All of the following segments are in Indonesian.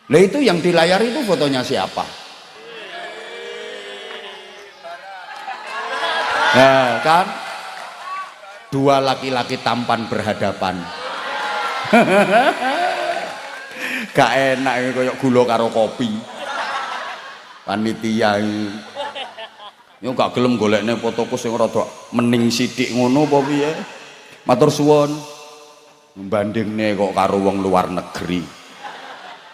Lah itu yang di layar itu fotonya siapa? Nah, kan dua laki-laki tampan berhadapan. Gak enak ini kayak gula karo kopi. Panitia ini yo gak gelem golekne fotoku sing rada mening sithik ngono apa piye. Matur suwun. Mbandingne kok karo wong luar negeri.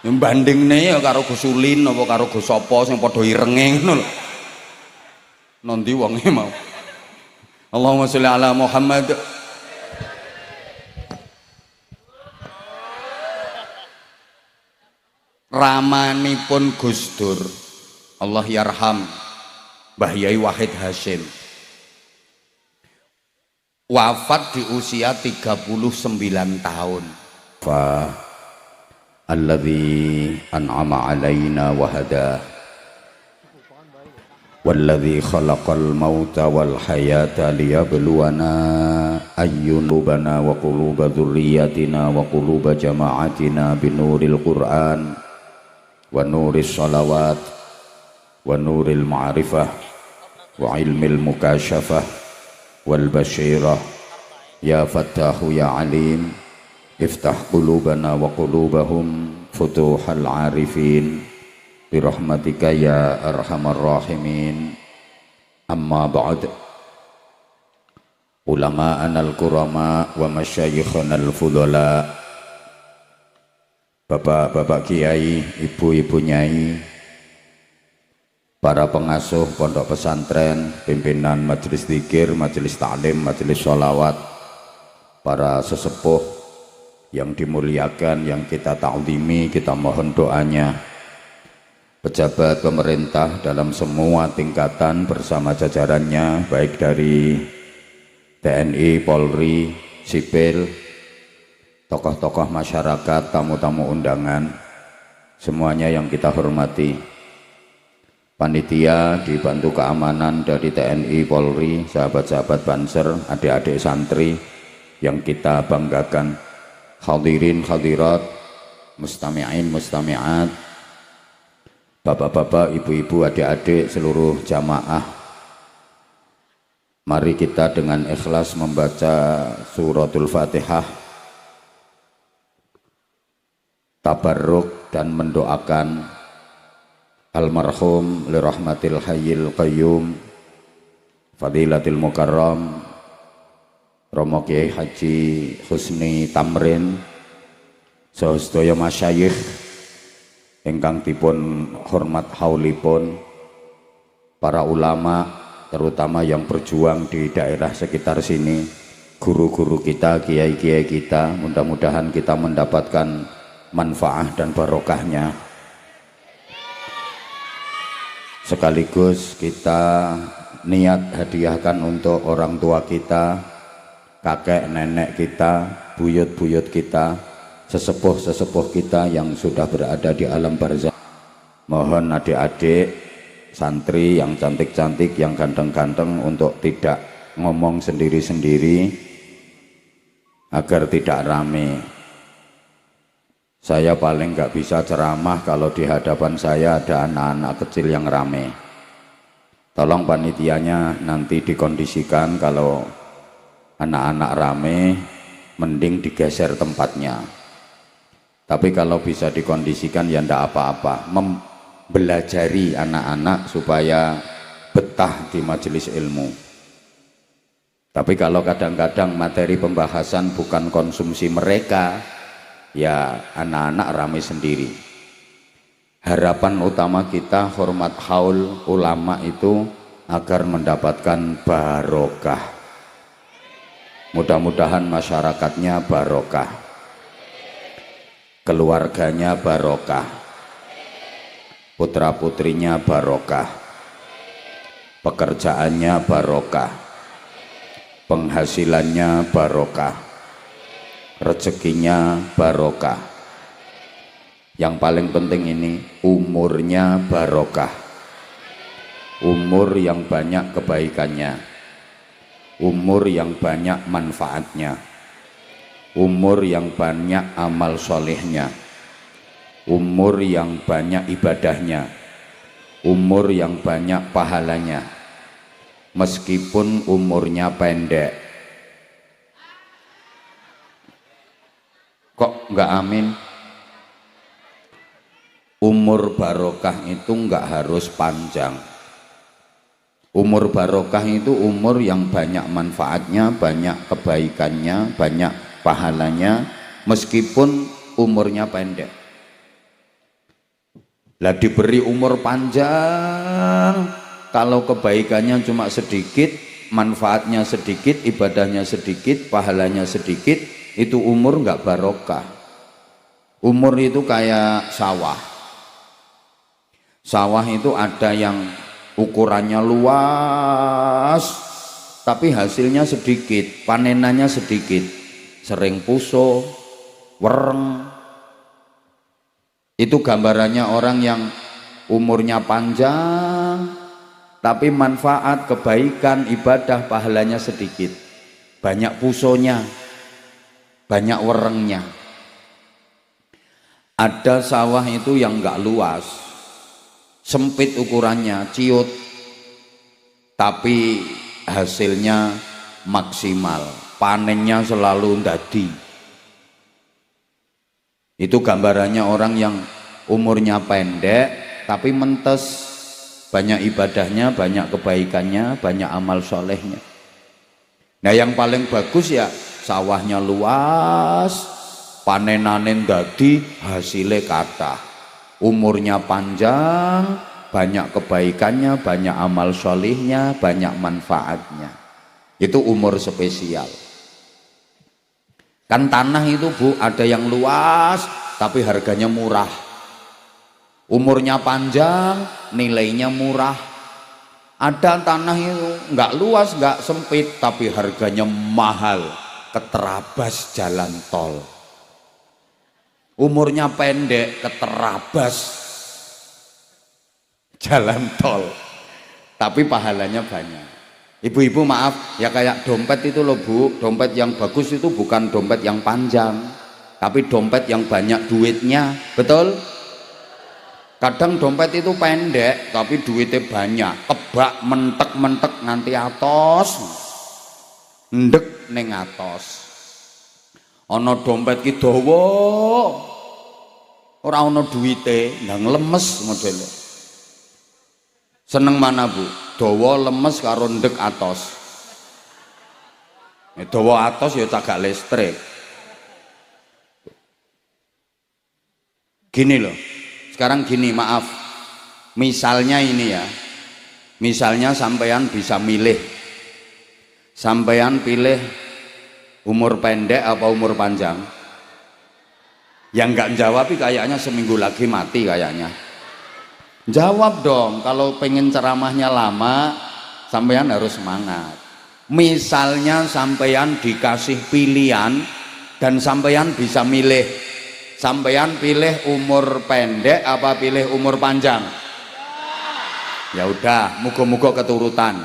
Mbandingne ya karo Gus Ulin apa karo Gus sapa sing padha irenge ngono lho. Nanti wonge mau. Allahumma sholli ala Muhammad. Ramanipun Gus Dur Allah yarham Mbah Yai Wahid Hasyim wafat di usia 39 tahun. Fa alladzi an'ama alaina wa hada walladzi khalaqal mauta wal hayata liyabluwana ayyunubana wa quluba dzurriyyatina wa quluba jama'atina binuril Qur'an wa nuris salawat wa nuril ma'rifah wa ilmil mukasyafah wal basyirah ya fattahu ya alim iftah qulubana wa qulubahum futuhal arifin birahmatika ya arhamar rahimin. Amma ba'd. Ulama'ana al-kurama wa masyayikhana al-fudhala, bapak-bapak kiai, ibu-ibu nyai, para pengasuh pondok pesantren, pimpinan majelis zikir, majelis taklim, majelis sholawat, para sesepuh yang dimuliakan, yang kita ta'zimi, kita mohon doanya, pejabat pemerintah dalam semua tingkatan bersama jajarannya, baik dari TNI, Polri, sipil, tokoh-tokoh masyarakat, tamu-tamu undangan, semuanya yang kita hormati. Panitia dibantu keamanan dari TNI, Polri, sahabat-sahabat Banser, adik-adik santri yang kita banggakan, hadirin hadirat, mustami'in mustami'at, bapak-bapak, ibu-ibu, adik-adik, seluruh jamaah. Mari kita dengan ikhlas membaca suratul Fatihah, tabarruk dan mendoakan almarhum lirahmatil hayyil qayyum fadilatil mukarram Romo Kiai Haji Husni Tamrin saha masyayikh ingkang dipun hormat haulipun, para ulama terutama yang berjuang di daerah sekitar sini, guru-guru kita, kiai-kiai kita, mudah-mudahan kita mendapatkan manfaat dan barokahnya. Sekaligus kita niat hadiahkan untuk orang tua kita, kakek nenek kita, buyut-buyut kita, sesepuh-sesepuh kita yang sudah berada di alam barzakh. Mohon adik-adik santri yang cantik-cantik, yang ganteng-ganteng untuk tidak ngomong sendiri-sendiri agar tidak rame. Saya paling nggak bisa ceramah kalau di hadapan saya ada anak-anak kecil yang rame. Tolong panitianya nanti dikondisikan kalau anak-anak rame mending digeser tempatnya. Tapi kalau bisa dikondisikan ya ndak apa-apa, belajari anak-anak supaya betah di majelis ilmu. Tapi kalau kadang-kadang materi pembahasan bukan konsumsi mereka, ya anak-anak ramai sendiri. Harapan utama kita hormat haul ulama itu agar mendapatkan barokah. Mudah-mudahan masyarakatnya barokah, keluarganya barokah, putra-putrinya barokah, pekerjaannya barokah, penghasilannya barokah, rezekinya barokah. Yang paling penting ini umurnya barokah, umur yang banyak kebaikannya, umur yang banyak manfaatnya, umur yang banyak amal solehnya, umur yang banyak ibadahnya, umur yang banyak pahalanya, meskipun umurnya pendek. Kok enggak amin? Umur barokah itu enggak harus panjang. Umur barokah itu umur yang banyak manfaatnya, banyak kebaikannya, banyak pahalanya, meskipun umurnya pendek. Lah diberi umur panjang, kalau kebaikannya cuma sedikit, manfaatnya sedikit, ibadahnya sedikit, pahalanya sedikit, itu umur enggak barokah. Umur itu kayak sawah. Sawah itu ada yang ukurannya luas tapi hasilnya sedikit, panenannya sedikit, sering puso, wereng. Itu gambarannya orang yang umurnya panjang tapi manfaat, kebaikan, ibadah, pahalanya sedikit, banyak pusonya, banyak werengnya. Ada sawah itu yang enggak luas, sempit ukurannya, ciut, tapi hasilnya maksimal, panennya selalu ndadi. Itu gambarannya orang yang umurnya pendek tapi mentes, banyak ibadahnya, banyak kebaikannya, banyak amal solehnya. Nah yang paling bagus ya sawahnya luas, panenane ndadi, hasilnya kathah, umurnya panjang, banyak kebaikannya, banyak amal solihnya, banyak manfaatnya. Itu umur spesial. Kan tanah itu Bu, ada yang luas tapi harganya murah, umurnya panjang, nilainya murah. Ada tanah itu nggak luas, nggak sempit, tapi harganya mahal, keterabas jalan tol. Umurnya pendek, keterabas jalan tol, tapi pahalanya banyak. Ibu-ibu maaf ya, kayak dompet itu loh Bu, dompet yang bagus itu bukan dompet yang panjang, tapi dompet yang banyak duitnya, betul? Kadang dompet itu pendek tapi duitnya banyak, kebak mentek-mentek nganti atos, ndek ning atos. Ana dompet ki dawa, ora ana duwite, ndang lemes modele. Seneng mana Bu? Dawa lemes karo ndek atos. Dawa atos ya cagak listrik. Gini loh, sekarang gini, maaf, misalnya ini ya, misalnya sampean bisa milih, sampean pilih umur pendek apa umur panjang? Yang nggak jawab kayaknya seminggu lagi mati kayaknya. Jawab dong, kalau pengen ceramahnya lama sampean harus semangat. Misalnya sampean dikasih pilihan dan sampean bisa milih, sampean pilih umur pendek apa pilih umur panjang? Ya udah, muga-muga keturutan.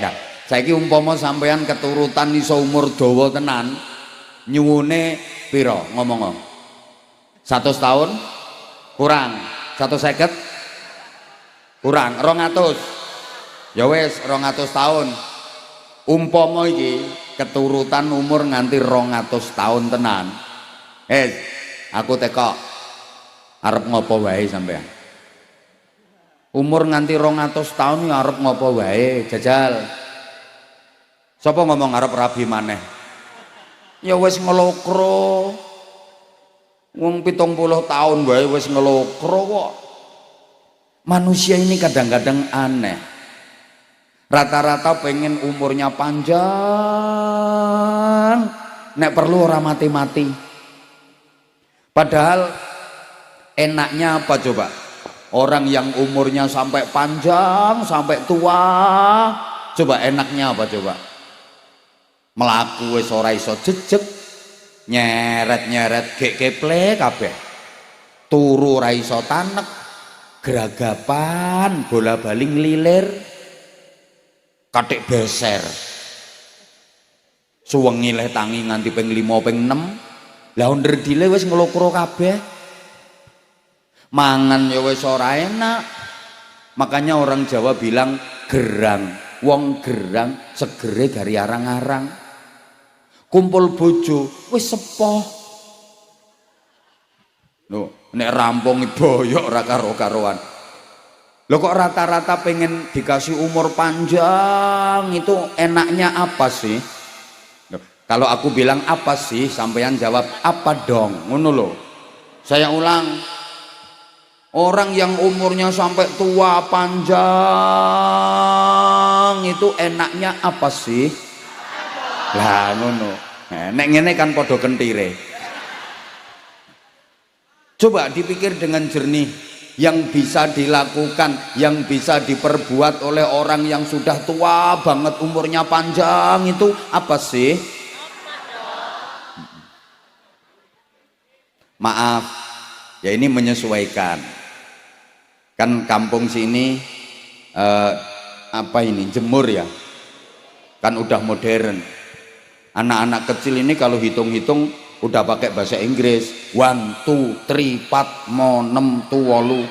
Nah, saiki umpama sampean keturutan iso umur dawa tenan, nyuwune piro ngomong? 100 tahun kurang, 150 kurang, 200. Ya wes 200 tahun. Umpama iki keturutan umur nganti 200 tahun tenan. Aku tekok arep ngopo wae sampean? Umur nganti 200 tahun ya arep ngopo wae, jajal. Sapa ngomong arep rabi maneh? Ya wis ngelokro. Wong 70 tahun wae wis ngelokro kok. Manusia ini kadang-kadang aneh. Rata-rata pengen umurnya panjang, nek perlu ora mati-mati. Padahal enaknya apa coba? Orang yang umurnya sampai panjang, sampai tua, coba enaknya apa coba? Melaku wis ora iso jejeg, nyeret-nyeret gek keple kabeh, turu ora iso tanek, geragapan bola bali nglilir, katik beser, suwengi leh tangi nganti ping 5 ping 6. Lah onder dile wis nglokro kabeh. mangan ya wis ora enak. Makanya orang Jawa bilang gerang, wong gerang segere dari arang-arang. Kumpul bojo wis sepoh. Lho, nek rampung boyok ora karo-karoan. Lho kok rata-rata pengen dikasih umur panjang, itu enaknya apa sih? Loh, kalau aku bilang apa sih, sampean jawab apa dong, ngono lho. Saya ulang, orang yang umurnya sampai tua panjang itu enaknya apa sih? Lah ngono. Nek ngene kan podo kentire. Coba dipikir dengan jernih, yang bisa dilakukan, yang bisa diperbuat oleh orang yang sudah tua banget umurnya panjang itu apa sih? Maaf, ya ini menyesuaikan. Kan kampung sini apa ini, Jemur ya, kan udah modern. Anak-anak kecil ini kalau hitung-hitung udah pakai bahasa Inggris, 1, 2, 3, 4, 5, 6, 7,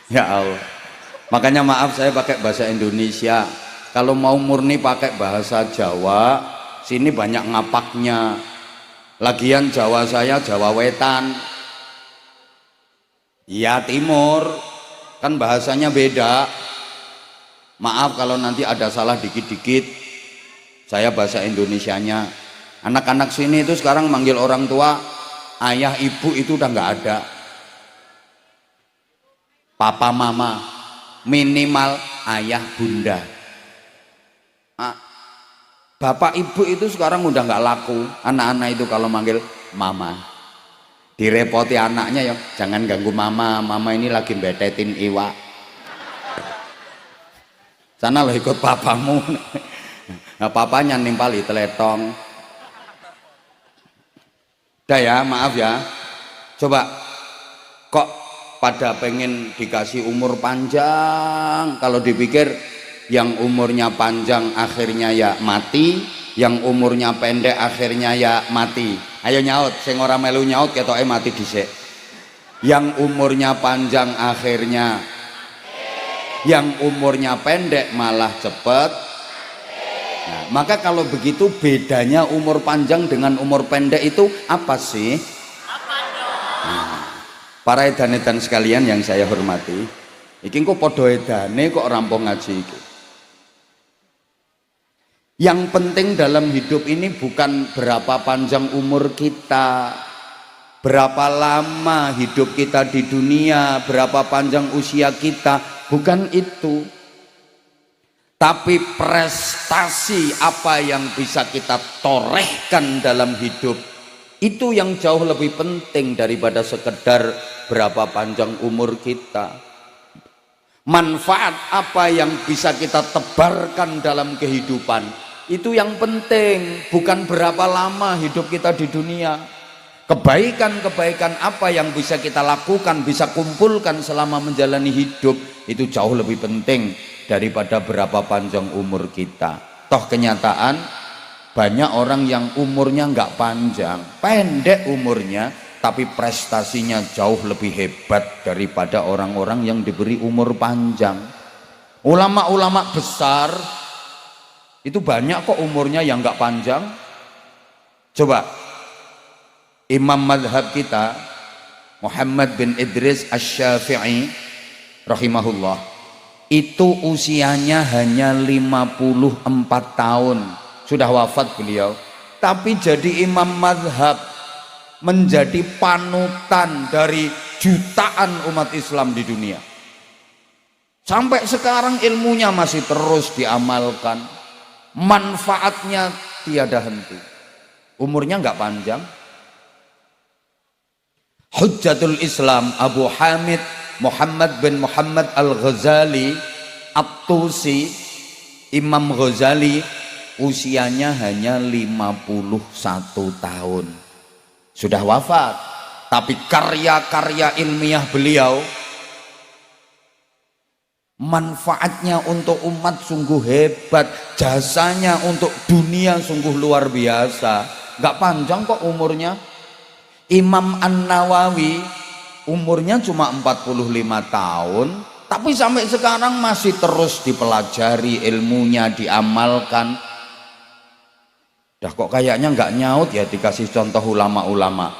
8. Ya Allah, makanya maaf saya pakai bahasa Indonesia. Kalau mau murni pakai bahasa Jawa, sini banyak ngapaknya. Lagian Jawa saya Jawa Wetan, ya Timur, kan bahasanya beda. Maaf kalau nanti ada salah dikit-dikit, saya bahasa Indonesianya. Anak-anak sini itu sekarang manggil orang tua ayah ibu itu udah nggak ada, papa mama, minimal ayah bunda. Bapak ibu itu sekarang udah nggak laku. Anak-anak itu kalau manggil mama, direpoti anaknya ya, jangan ganggu mama, mama ini lagi betetin iwak. Sana lo ikut papamu. Nah, papanya nimpali teletong. Udah ya, maaf ya. Coba kok pada pengen dikasih umur panjang, kalau dipikir yang umurnya panjang akhirnya ya mati, yang umurnya pendek akhirnya ya mati. Ayo nyaut, sing ora melu nyaut ketoke mati dhisik. Yang umurnya panjang akhirnya, yang umurnya pendek malah cepet. Nah, maka kalau begitu bedanya umur panjang dengan umur pendek itu apa sih? Nah, para edan-edan sekalian yang saya hormati, iki kok podo edane kok rampung ngaji iki. Yang penting dalam hidup ini bukan berapa panjang umur kita, berapa lama hidup kita di dunia, berapa panjang usia kita, bukan itu. Tapi prestasi apa yang bisa kita torehkan dalam hidup, itu yang jauh lebih penting daripada sekedar berapa panjang umur kita. Manfaat apa yang bisa kita tebarkan dalam kehidupan, itu yang penting, bukan berapa lama hidup kita di dunia. Kebaikan-kebaikan apa yang bisa kita lakukan, bisa kumpulkan selama menjalani hidup, itu jauh lebih penting daripada berapa panjang umur kita. Toh kenyataan banyak orang yang umurnya nggak panjang, pendek umurnya, tapi prestasinya jauh lebih hebat daripada orang-orang yang diberi umur panjang. Ulama-ulama besar itu banyak kok umurnya yang nggak panjang. Coba imam madhab kita Muhammad bin Idris Asy-Syafi'i rahimahullah, itu usianya hanya 54 tahun, sudah wafat beliau, tapi jadi imam madhab, menjadi panutan dari jutaan umat Islam di dunia. Sampai sekarang ilmunya masih terus diamalkan, manfaatnya tiada henti. Umurnya nggak panjang. Hujjatul Islam Abu Hamid Muhammad bin Muhammad Al-Ghazali At-Tusi, Imam Ghazali, usianya hanya 51 tahun, sudah wafat, tapi karya-karya ilmiah beliau, manfaatnya untuk umat sungguh hebat, jasanya untuk dunia sungguh luar biasa. nggak panjang kok umurnya. Imam An-Nawawi umurnya cuma 45 tahun, tapi sampai sekarang masih terus dipelajari, ilmunya diamalkan. Dah kok kayaknya nggak nyaut ya dikasih contoh ulama-ulama.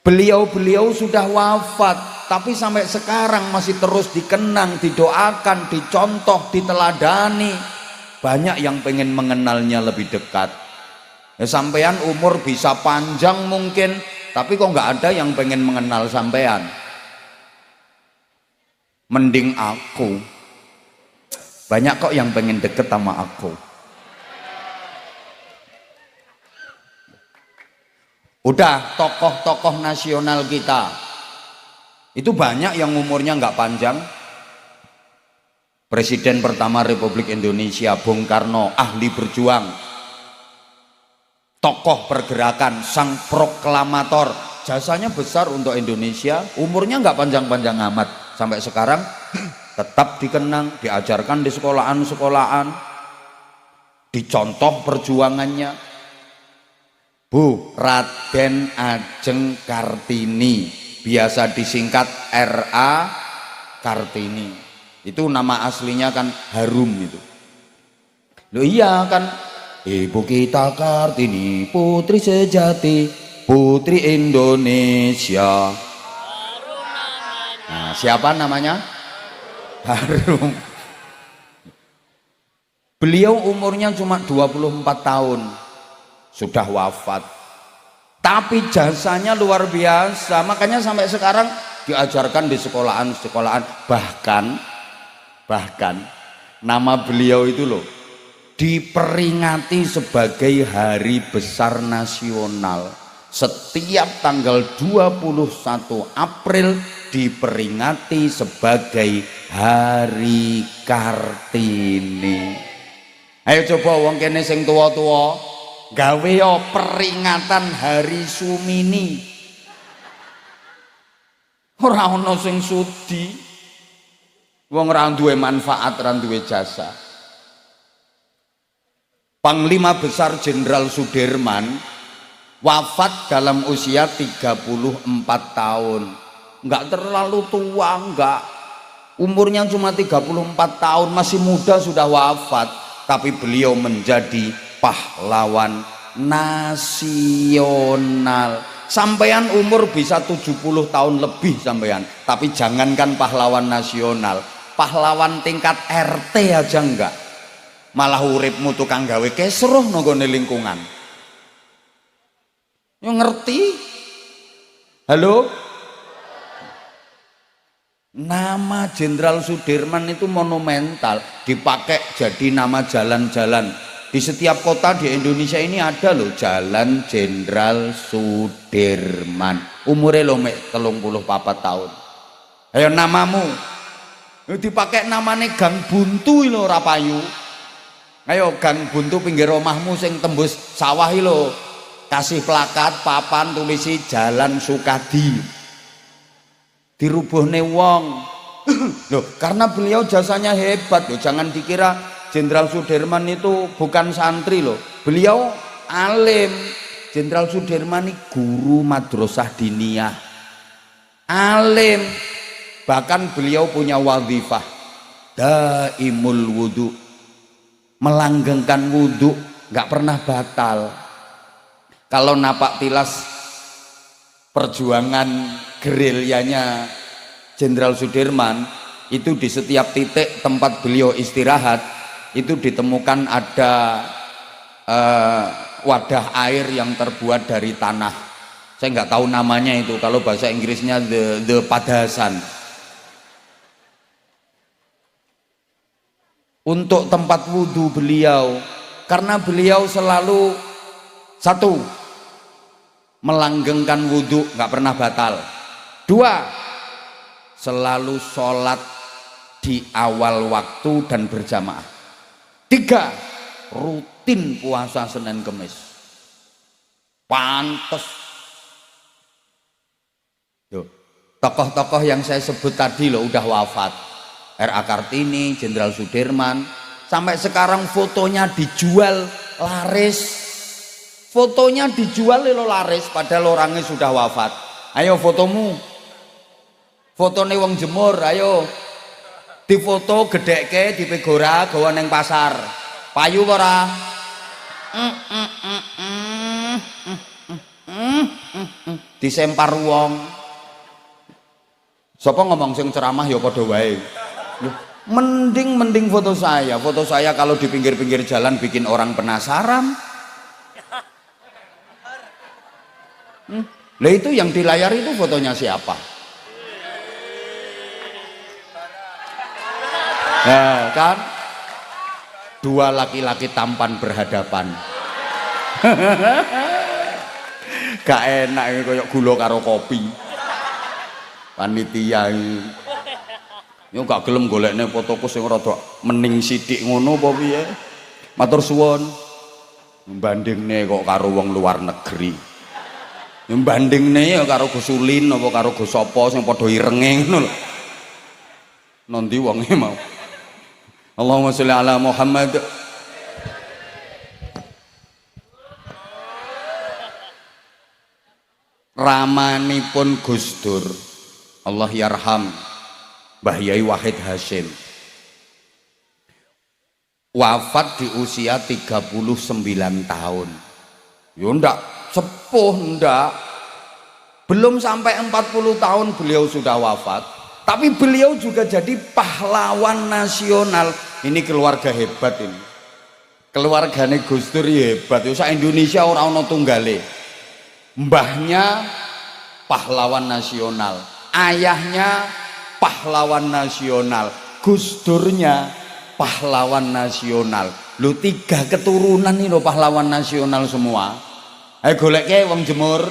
Beliau-beliau sudah wafat, tapi sampai sekarang masih terus dikenang, didoakan, dicontoh, diteladani. Banyak yang pengen mengenalnya lebih dekat. Ya, sampean umur bisa panjang mungkin, tapi kok nggak ada yang pengen mengenal sampean. Mending aku. Banyak kok yang pengen deket sama aku. Udah, tokoh-tokoh nasional kita itu banyak yang umurnya nggak panjang. Presiden pertama Republik Indonesia Bung Karno, ahli berjuang, tokoh pergerakan, sang proklamator, jasanya besar untuk Indonesia. Umurnya nggak panjang-panjang amat, sampai sekarang tetap dikenang, diajarkan di sekolahan-sekolahan, dicontoh perjuangannya. Bu Raden Ajeng Kartini, biasa disingkat RA Kartini. Itu nama aslinya kan harum itu. Loh iya kan, Ibu kita Kartini, putri sejati, putri Indonesia. Nah, siapa namanya? Harum. Beliau umurnya cuma 24 tahun, sudah wafat. Tapi jasanya luar biasa, makanya sampai sekarang diajarkan di sekolahan-sekolahan. Bahkan nama beliau itu loh diperingati sebagai hari besar nasional. Setiap tanggal 21 April diperingati sebagai Hari Kartini. Ayo coba wong kene sing tua-tua gawe yo peringatan Hari Sumini. Ora ono sing sudi. Wong ora duwe manfaat, ora duwe jasa. Panglima Besar Jenderal Sudirman wafat dalam usia 34 tahun. Enggak terlalu tua, enggak. Umurnya cuma 34 tahun, masih muda sudah wafat. Tapi beliau menjadi pahlawan nasional. Sampean umur bisa 70 tahun lebih sampean, tapi jangankan pahlawan nasional, pahlawan tingkat RT aja enggak. Malah uripmu tukang gawe kesruh nonggone lingkungan. Yang ngerti? Halo? Nama Jenderal Sudirman itu monumental, dipakai jadi nama jalan-jalan. Di setiap kota di Indonesia ini ada loh Jalan Jenderal Sudirman. Umurnya lo mek 34 tahun. Ayo namamu. Dipakai namanya Gang Buntu lo rapayu. Ayo Gang Buntu pinggir omahmu sing tembus sawah lo, kasih plakat papan tulisi Jalan Sukadi. Dirubuhne wong. Loh, karena beliau jasanya hebat loh. Jangan dikira Jenderal Sudirman itu bukan santri loh. Beliau alim. Jenderal Sudirman ini guru madrasah diniyah. Alim. Bahkan beliau punya wadhifah daimul wudu. Melanggengkan wudhu nggak pernah batal. Kalau napak tilas perjuangan gerilyanya Jenderal Sudirman itu, di setiap titik tempat beliau istirahat itu ditemukan ada wadah air yang terbuat dari tanah. Saya nggak tahu namanya itu, kalau bahasa Inggrisnya the padasan. Untuk tempat wudhu beliau, karena beliau selalu satu, melanggengkan wudhu nggak pernah batal. Dua, selalu sholat di awal waktu dan berjamaah. Tiga, rutin puasa Senin Kemis. Pantes. Tokoh-tokoh yang saya sebut tadi loh udah wafat. RA Kartini, Jenderal Sudirman, sampai sekarang fotonya dijual laris. Fotonya dijual lo laris padahal orangnya sudah wafat. Ayo fotomu, fotone wong Jemur, ayo difoto gedeke dipegora gawa neng pasar. Payu ora? Disempar wong. Sapa ngomong sing ceramah ya padha wae. Mending foto saya kalau di pinggir-pinggir jalan bikin orang penasaran. Lah itu yang di layar itu fotonya siapa? Nah, kan dua laki-laki tampan berhadapan. Gak enak ini kayak gula karo kopi. Panitia ini yo gak gelem golekne fotoku sing rada mening sithik ngono apa piye. Matur suwun. Mbandingne kok karo wong luar negeri. Mbandingne ya karo Gus Ulin apa karo Gus sapa sing padha irenge ngono lho. Nondi wonge mau. Allahumma sholli ala Muhammad. Ramanipun Gus Dur Allah yarham Mbah Yai Wahid Hasyim wafat di usia 39 tahun. Ya ndak sepuh, ndak, belum sampai 40 tahun beliau sudah wafat, tapi beliau juga jadi pahlawan nasional. Ini keluarga hebat ini, keluargane Gus Dur hebat. Ya sak Indonesia ora ana tunggale. Mbahnya pahlawan nasional, ayahnya pahlawan nasional, Gus Durnya pahlawan nasional. Lu 3 keturunan ini lo pahlawan nasional semua. Ayo goleke wong Jemur.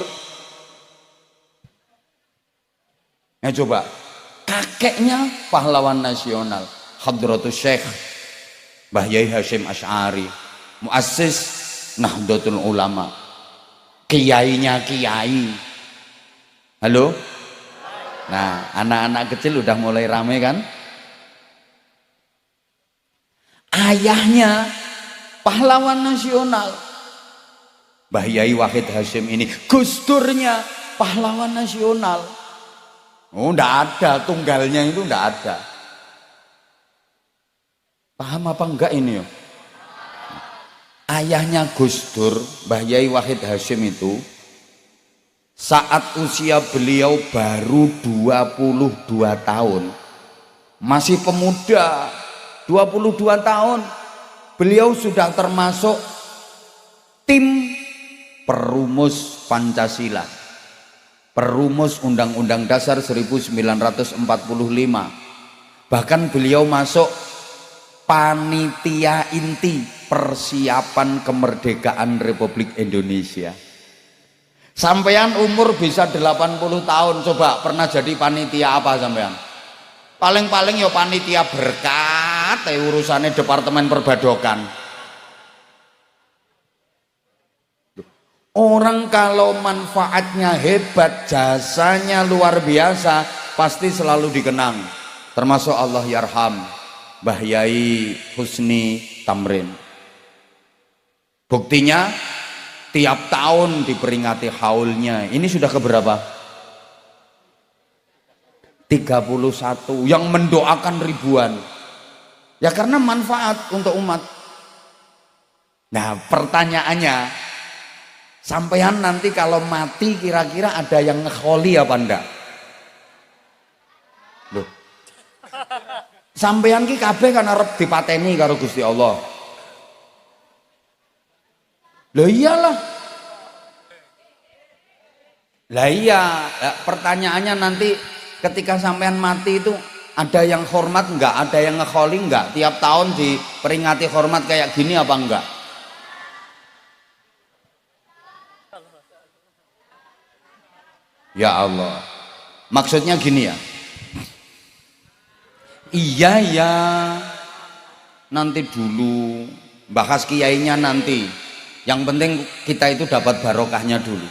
Coba kakeknya pahlawan nasional, Hadratus Syekh Mbah Yai Hasyim Asy'ari, muassis Nahdlatul Ulama, kiainya kiai. Halo. Nah, anak-anak kecil udah mulai rame kan? Ayahnya pahlawan nasional, Mbah Yai Wahid Hasyim ini. Gus Durnya pahlawan nasional. Oh, ndak ada tunggalnya, itu ndak ada. Paham apa enggak ini ya? Ayahnya Gus Dur, Mbah Yai Wahid Hasyim itu saat usia beliau baru 22 tahun, masih pemuda, 22 tahun, beliau sudah termasuk tim perumus Pancasila, perumus Undang-Undang Dasar 1945. Bahkan beliau masuk panitia inti persiapan kemerdekaan Republik Indonesia. Sampean umur bisa 80 tahun, coba pernah jadi panitia apa sampean? Paling-paling ya panitia berkat, urusannya Departemen Perbadokan. Orang kalau manfaatnya hebat, jasanya luar biasa, pasti selalu dikenang. Termasuk Allah yarham Mbah Yai Husni Tamrin. Buktinya tiap tahun diperingati haulnya. Ini sudah keberapa? 31, yang mendoakan ribuan. Ya karena manfaat untuk umat. Nah, pertanyaannya, sampean nanti kalau mati kira-kira ada yang ngekholi apa enggak? Loh. Sampean ki kabeh kan arep dipateni karo Gusti Allah. Loh iyalah. Lah iya, pertanyaannya nanti ketika sampean mati itu ada yang hormat enggak, ada yang ngekholi enggak? Tiap tahun diperingati hormat kayak gini apa enggak? Ya Allah, maksudnya gini ya. Iya ya, nanti dulu, bahas kiainya nanti. Yang penting kita itu dapat barokahnya dulu.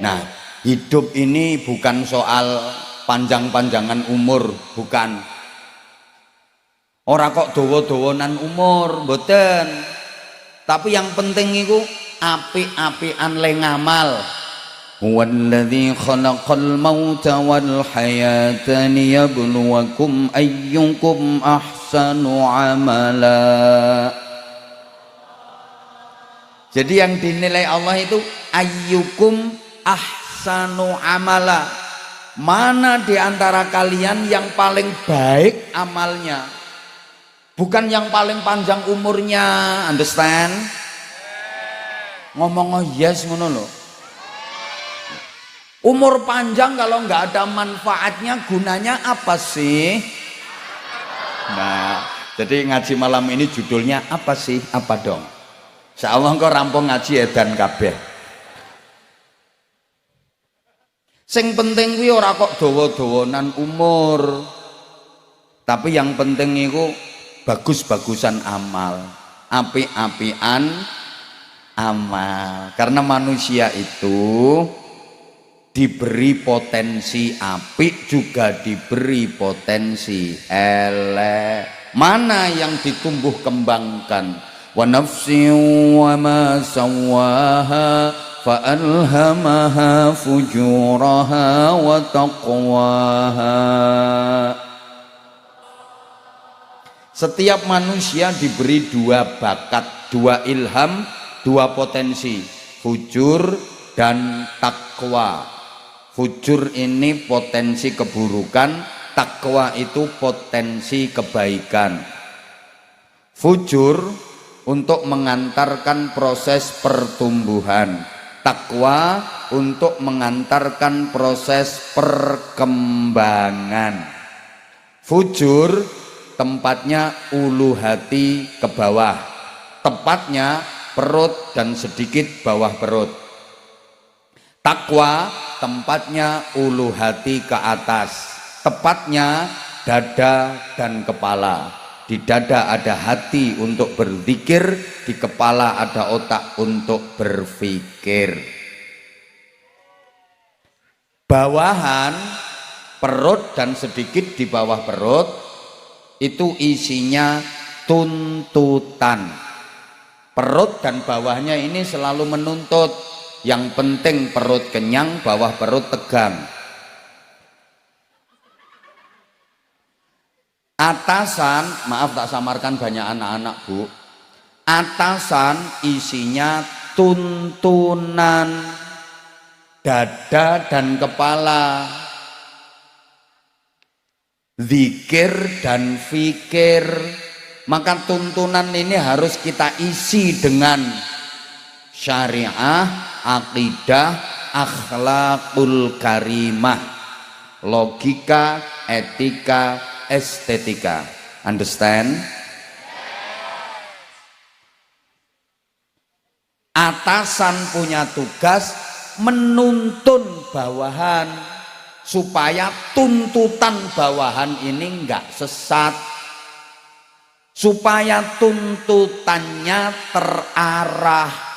Nah, hidup ini bukan soal panjang-panjangan umur, bukan. Ora kok dawa-dawanan umur, mboten. Tapi yang penting itu api-apian le ngamal. Huwallazi khalaqal mauta wal hayata liyabluwakum ayyukum ahsanu amala. Jadi yang dinilai Allah itu ayyukum ahsanu amala. Mana di antara kalian yang paling baik amalnya? Bukan yang paling panjang umurnya, understand? Ngomong yes ngono lho. Umur panjang kalau nggak ada manfaatnya, gunanya apa sih? Nah, jadi ngaji malam ini judulnya apa sih? Apa dong? Insyaallah engko rampung ngaji edan kabeh. Sing penting kuwi ora kok dawa-dawanan umur. Tapi yang penting iku bagus-bagusan amal, api-apian amal. Karena manusia itu diberi potensi apik juga diberi potensi elek. Mana yang ditumbuh kembangkan? Wa nafsin wa ma sawwaha fa alhamaha fujuraha wa taqwaha. Setiap manusia diberi dua bakat, dua ilham, dua potensi, fujur dan takwa. Fujur ini potensi keburukan, takwa itu potensi kebaikan. Fujur untuk mengantarkan proses pertumbuhan, takwa untuk mengantarkan proses perkembangan. Fujur tempatnya ulu hati ke bawah, tepatnya perut dan sedikit bawah perut. Takwa tempatnya ulu hati ke atas, tepatnya dada dan kepala. Di dada ada hati untuk berzikir, di kepala ada otak untuk berpikir. Bawahan perut dan sedikit di bawah perut itu isinya tuntutan. Perut dan bawahnya ini selalu menuntut. Yang penting perut kenyang, bawah perut tegang. Atasan, maaf tak samarkan banyak anak-anak bu. Atasan isinya tuntunan, dada dan kepala, zikir dan fikir. Maka tuntunan ini harus kita isi dengan syariah, akidah, akhlakul karimah, logika, etika, estetika. Understand? Atasan punya tugas menuntun bawahan supaya tuntutan bawahan ini enggak sesat, supaya tuntutannya terarah.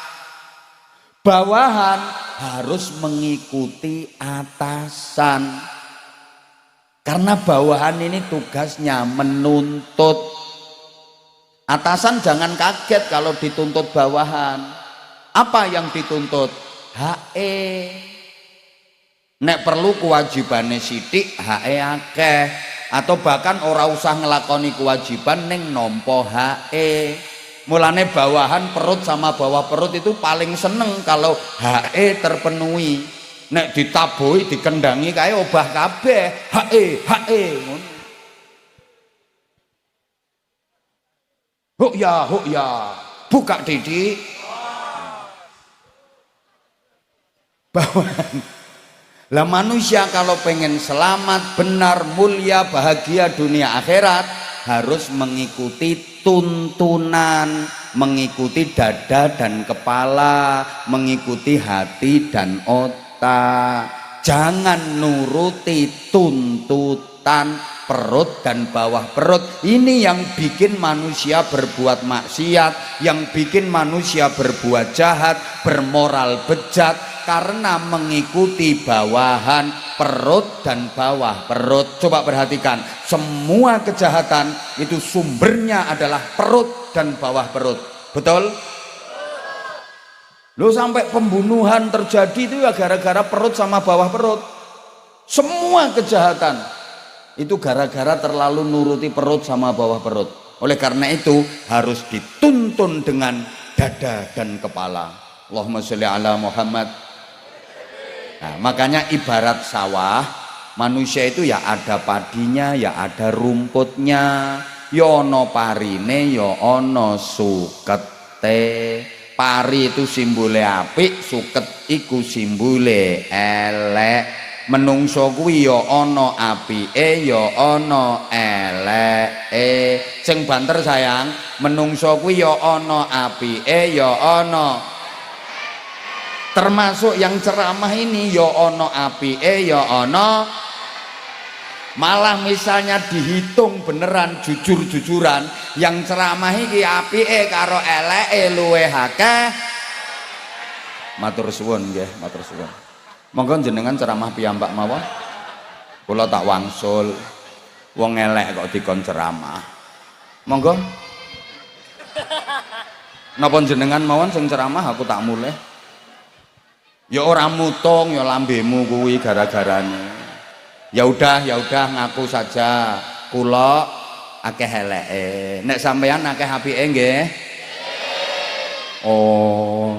Bawahan harus mengikuti atasan, karena bawahan ini tugasnya menuntut. Atasan jangan kaget kalau dituntut bawahan. Apa yang dituntut? HE. Nek perlu kewajibane sithik, HE akeh, atau bahkan ora usah ngelakoni kewajiban ning nampa HE. Mulane bawahan perut sama bawah perut itu paling seneng kalau HE terpenuhi. Nek ditabuhi dikendangi kae obah kabeh, HE ngono. Huk ya, buka didik. Bawahan. Lah manusia kalau pengen selamat, benar, mulia, bahagia dunia akhirat harus mengikuti tuntunan, mengikuti dada dan kepala, mengikuti hati dan otak. Jangan nuruti tuntutan perut dan bawah perut. Ini yang bikin manusia berbuat maksiat, yang bikin manusia berbuat jahat, bermoral bejat, karena mengikuti bawahan perut dan bawah perut. Coba perhatikan, semua kejahatan itu sumbernya adalah perut dan bawah perut. Betul? Loh, sampai pembunuhan terjadi itu ya gara-gara perut sama bawah perut. Semua kejahatan itu gara-gara terlalu nuruti perut sama bawah perut. Oleh karena itu harus dituntun dengan dada dan kepala. Allahumma sholli ala Muhammad. Nah, makanya ibarat sawah, manusia itu ya ada padinya, ya ada rumputnya, ya ono parine, ya ono sukete. Pari itu simbole apik, suket iku simbole elek. Menungso kuwi ya ana apike ya ana eleke. Sing banter sayang, menungso kuwi ya ana apike ya ana, termasuk yang ceramah ini ya ana apike ya ana. Malah misalnya dihitung beneran jujur-jujuran, yang ceramah iki apike karo eleke luwih akeh. Matur suwun nggih, matur suwun. Monggo jenengan ceramah piyambak mawon. Kula tak wangsul. Wong elek kok dikon ceramah. Monggo. Napa jenengan mawon sing ceramah aku tak mulih. Ya ora mutung ya lambemu kuwi gara-garane. Ya udah ngaku saja. Kula akeh eleke. Nek sampeyan akeh apike nggih. Oh.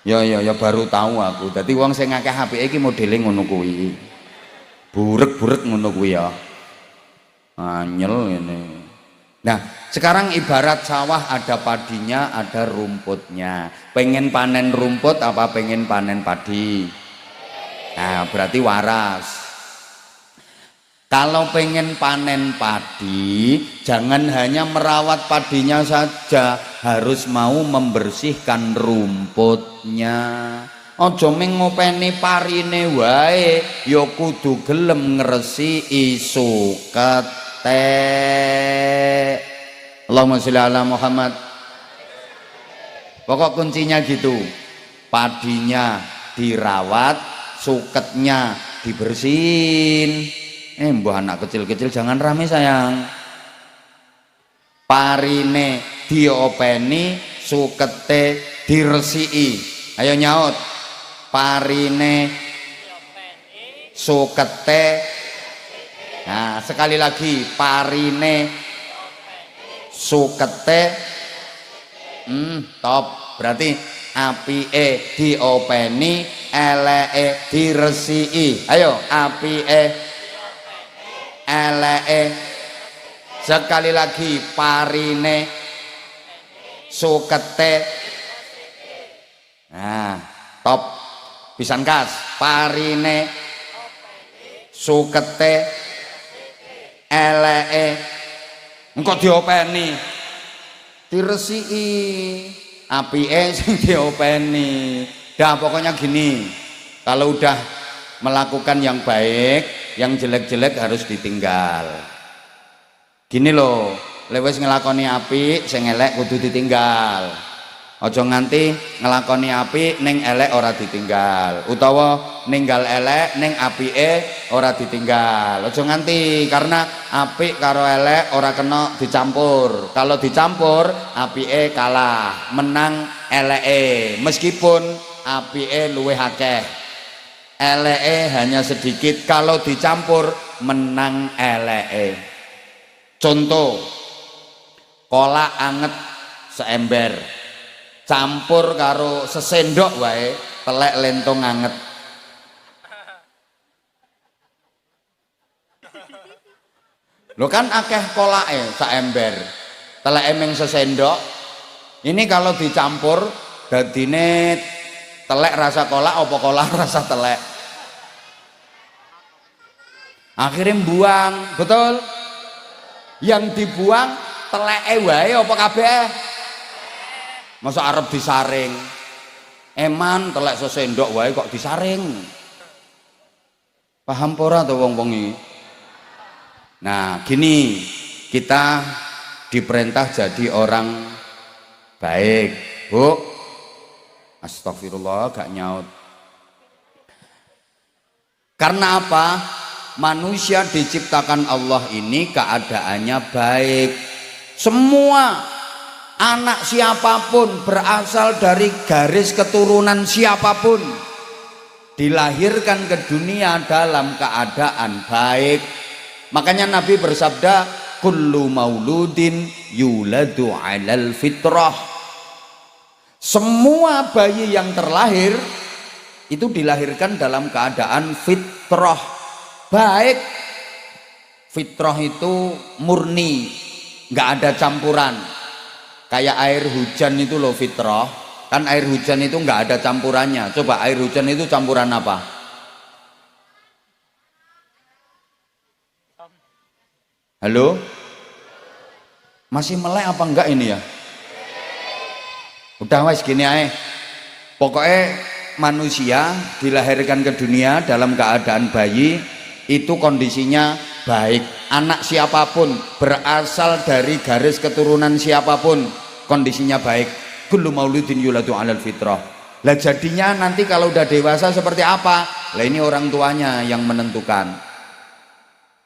Ya baru tahu aku. Dadi wong sing akeh apike iki modele ngono kuwi. Burek-burek ngono kuwi ya. Anyel ini. Nah, sekarang ibarat sawah ada padinya, ada rumputnya. Pengen panen rumput apa pengen panen padi? Nah, berarti waras. Kalau pengen panen padi, jangan hanya merawat padinya saja, harus mau membersihkan rumputnya. Aja mung ngopeni parine wae, ya kudu gelem ngresiki sukete. Allahumma sholli ala Muhammad. Pokok kuncinya gitu. Padinya dirawat, suketnya dibersihin. Mbah anak kecil-kecil jangan rame sayang. Parine diopeni, sukete diresiki. Ayo nyaut. Parine sukete. Nah, sekali lagi parine sukete. Top. Berarti apike diopeni, eleke diresiki. Ayo, apike eleke. Sekali lagi, parine sukete. Nah, top. Pisan kas. Parine sukete eleke engko diopeni diresiki, apike sing diopeni. Dah pokoknya gini, kalau udah melakukan yang baik, yang jelek-jelek harus ditinggal. Gini loh, lewes ngelakoni apik, sing elek kudu ditinggal. Aja nganti ngelakoni apik ning elek ora ditinggal, utawa ninggal elek ning apike ora ditinggal. Aja nganti, karena apik karo elek ora kena dicampur. Kalau dicampur apike kalah, menang eleke. Meskipun apike luwih akeh, eleke hanya sedikit. Kalau dicampur menang eleke. Contoh, kolak anget seember, campur karo sesendok wae telek lentong anget. Lo kan akeh kolake saember, telek emeng sesendok. Ini kalau dicampur dadine telek rasa kolak apa kolak rasa telek. Akhirnya buang, betul? Yang dibuang teleke wae apa kabeh? Masa arep disaring? Eman telek sesendok wae kok disaring. Paham ora to wong-wong iki? Nah, gini, kita diperintah jadi orang baik, Bu. Astagfirullah, gak nyaut. Karena apa? Manusia diciptakan Allah ini keadaannya baik. Semua anak siapapun, berasal dari garis keturunan siapapun, dilahirkan ke dunia dalam keadaan baik. Makanya Nabi bersabda, kullu mauludin yuladu alal fitrah. Semua bayi yang terlahir itu dilahirkan dalam keadaan fitrah, baik. Fitrah itu murni, nggak ada campuran. Kayak air hujan itu loh fitrah, kan air hujan itu nggak ada campurannya. Coba air hujan itu campuran apa? Halo? Masih melek apa enggak ini ya? Udah wes gini aja. Pokoknya manusia dilahirkan ke dunia dalam keadaan bayi itu kondisinya baik. Anak siapapun, berasal dari garis keturunan siapapun, kondisinya baik. Kullu mauludin yuladu alal fitrah. Lah jadinya nanti kalau udah dewasa seperti apa? Lah ini orang tuanya yang menentukan.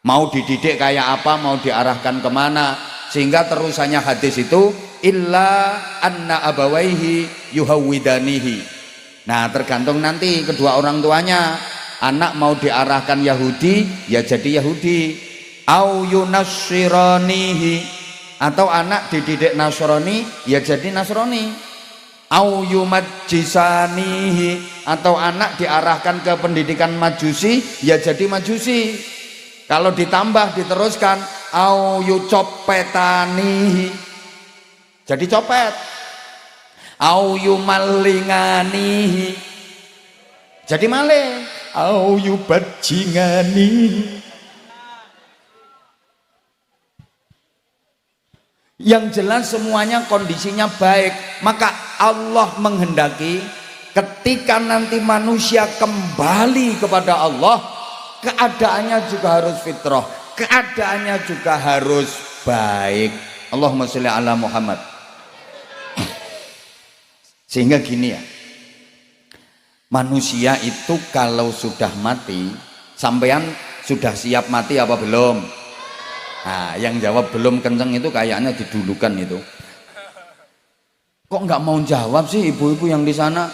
Mau dididik kayak apa, mau diarahkan kemana. Sehingga terusannya hadis itu, illa anna abawaihi yuhawwidanihi. Nah tergantung nanti kedua orang tuanya. Anak mau diarahkan Yahudi, ya jadi Yahudi. Au yunassiranihi, atau anak dididik Nasrani, ya jadi Nasrani. Au yumajjisanihi, atau anak diarahkan ke pendidikan Majusi, ya jadi Majusi. Kalau ditambah diteruskan, au yucopetanihi, jadi copet. Au yumalinganihi, jadi maling. Au yubajingani. Yang jelas semuanya kondisinya baik. Maka Allah menghendaki ketika nanti manusia kembali kepada Allah, keadaannya juga harus fitrah, keadaannya juga harus baik. Allahumma sholli ala Muhammad. Sehingga gini ya, manusia itu kalau sudah mati, sampean sudah siap mati apa belum? Nah, yang jawab belum kenceng itu kayaknya didulukan itu. Kok nggak mau jawab sih ibu-ibu yang di sana?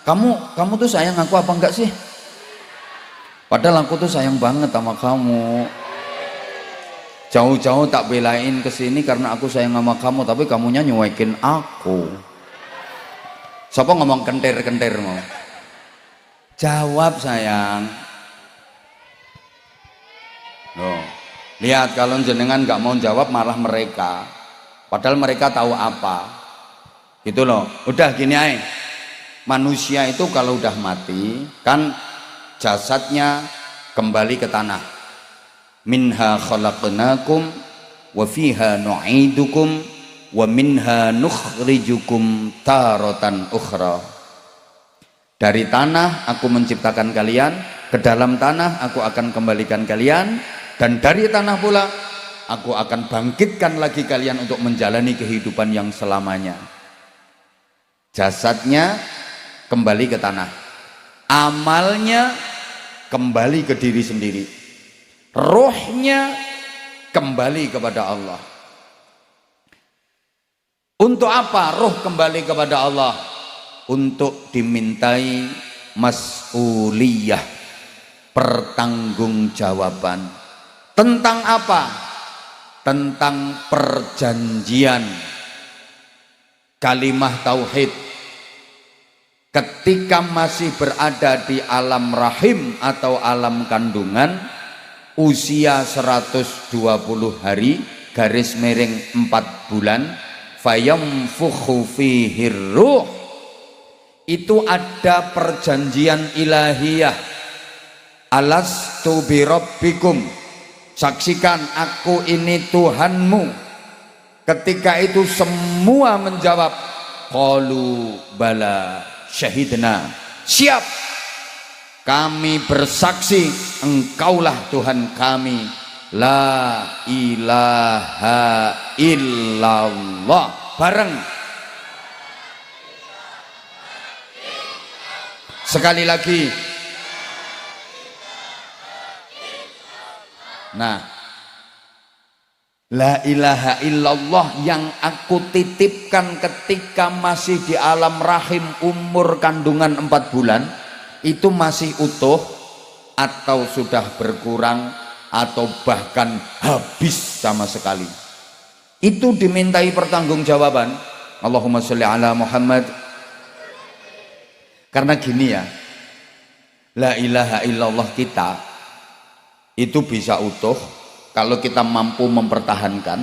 Kamu tuh sayang aku apa enggak sih? Padahal aku tuh sayang banget sama kamu. Jauh-jauh tak belain kesini karena aku sayang sama kamu, tapi kamunya nyuekin aku. Siapa ngomong kentir-kentir mau? Jawab sayang. Loh, lihat kalau jenengan nggak mau jawab malah mereka. Padahal mereka tahu apa. Gitu loh. Udah gini aja. Manusia itu kalau udah mati kan jasadnya kembali ke tanah. Minha khalaqnakum wa fiha nu'idukum wa minha nukhrijukum taratan ukhra. Dari tanah aku menciptakan kalian, ke dalam tanah aku akan kembalikan kalian, dan dari tanah pula aku akan bangkitkan lagi kalian untuk menjalani kehidupan yang selamanya. Jasadnya kembali ke tanah, amalnya kembali ke diri sendiri, rohnya kembali kepada Allah. Untuk apa roh kembali kepada Allah? Untuk dimintai mas'uliyah, pertanggungjawaban. Tentang apa? Tentang perjanjian kalimah tauhid. Ketika masih berada di alam rahim atau alam kandungan, usia 120 hari garis miring 4 bulan, fayamfukhu fihi ruh. Itu ada perjanjian ilahiyah. Alastu birabbikum, saksikan aku ini Tuhanmu. Ketika itu semua menjawab, qalu bala syahidna, siap kami bersaksi engkaulah Tuhan kami, la ilaha illallah. Bareng sekali lagi. Nah, La ilaha illallah yang aku titipkan ketika masih di alam rahim umur kandungan 4 bulan itu masih utuh atau sudah berkurang atau bahkan habis sama sekali. Itu dimintai pertanggungjawaban. Allahumma sholli ala Muhammad. Karena gini ya, la ilaha illallah kita itu bisa utuh kalau kita mampu mempertahankan,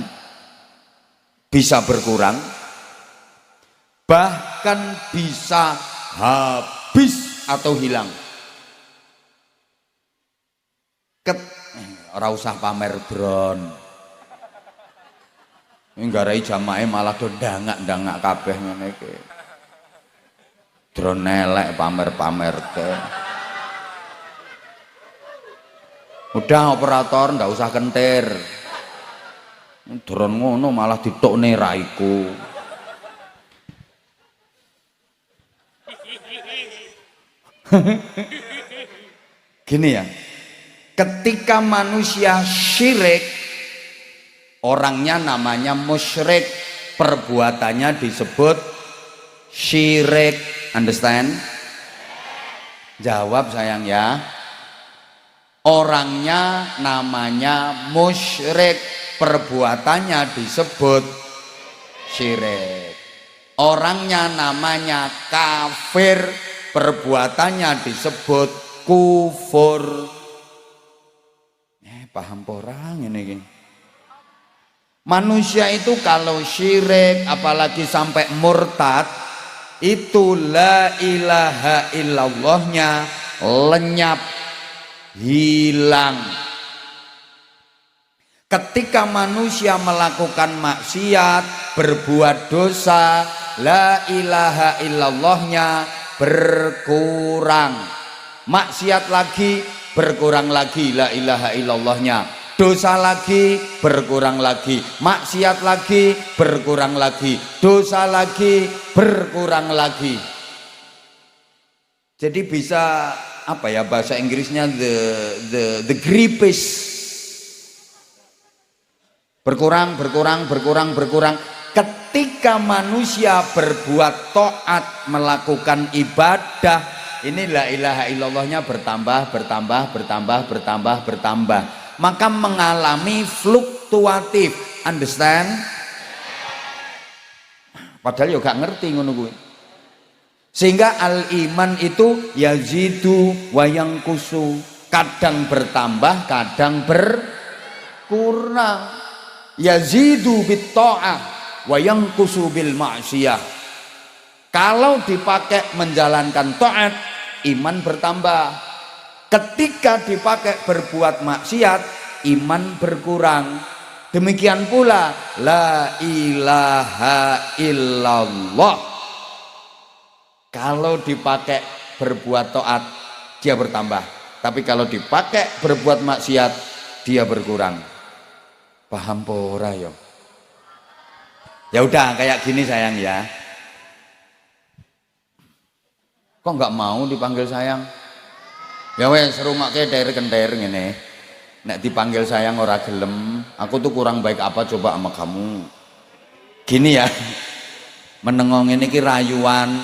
bisa berkurang, bahkan bisa habis atau hilang. Ora usah pamer drone. Nggarai jamaah malah do dangak-dangak kabeh ngene iki. Drone elek pamer-pamer ke. Udah operator ndak usah kentir. Drone ngono malah ditokne raiku. Gini ya. Ketika manusia syirik, orangnya namanya musyrik, perbuatannya disebut syirik. Understand? Jawab sayang ya. Orangnya namanya musyrik, perbuatannya disebut syirik. Orangnya namanya kafir, perbuatannya disebut kufur. Paham orang ini. Manusia itu kalau syirik apalagi sampai murtad, itu la ilaha illallahnya lenyap, hilang. Ketika manusia melakukan maksiat, berbuat dosa, la ilaha illallahnya berkurang. Maksiat lagi, berkurang lagi la ilaha illallahnya. Dosa lagi, berkurang lagi. Maksiat lagi, berkurang lagi. Dosa lagi, berkurang lagi. Jadi bisa apa ya bahasa Inggrisnya the gripes. Berkurang. Ketika manusia berbuat taat, melakukan ibadah, ini la ilaha illallahnya bertambah. Maka mengalami fluktuatif. Understand? Padahal ya gak ngerti ngono kuwi. Sehingga al-iman itu yazidu wa yanqusu, kadang bertambah, kadang berkurang. Yazidu bit ta'ah wa yanqusu bil ma'siyah. Kalau dipakai menjalankan taat, iman bertambah. Ketika dipakai berbuat maksiat, iman berkurang. Demikian pula la ilaha illallah. Kalau dipakai berbuat taat, dia bertambah. Tapi kalau dipakai berbuat maksiat, dia berkurang. Paham pora ya? Ya udah kayak gini sayang ya. Kok nggak mau dipanggil sayang? Ya wes rumake daer-kender ngene. Nek dipanggil sayang ora gelem, aku tuh kurang baik apa coba sama kamu. Gini ya. Menengong ini ki rayuan.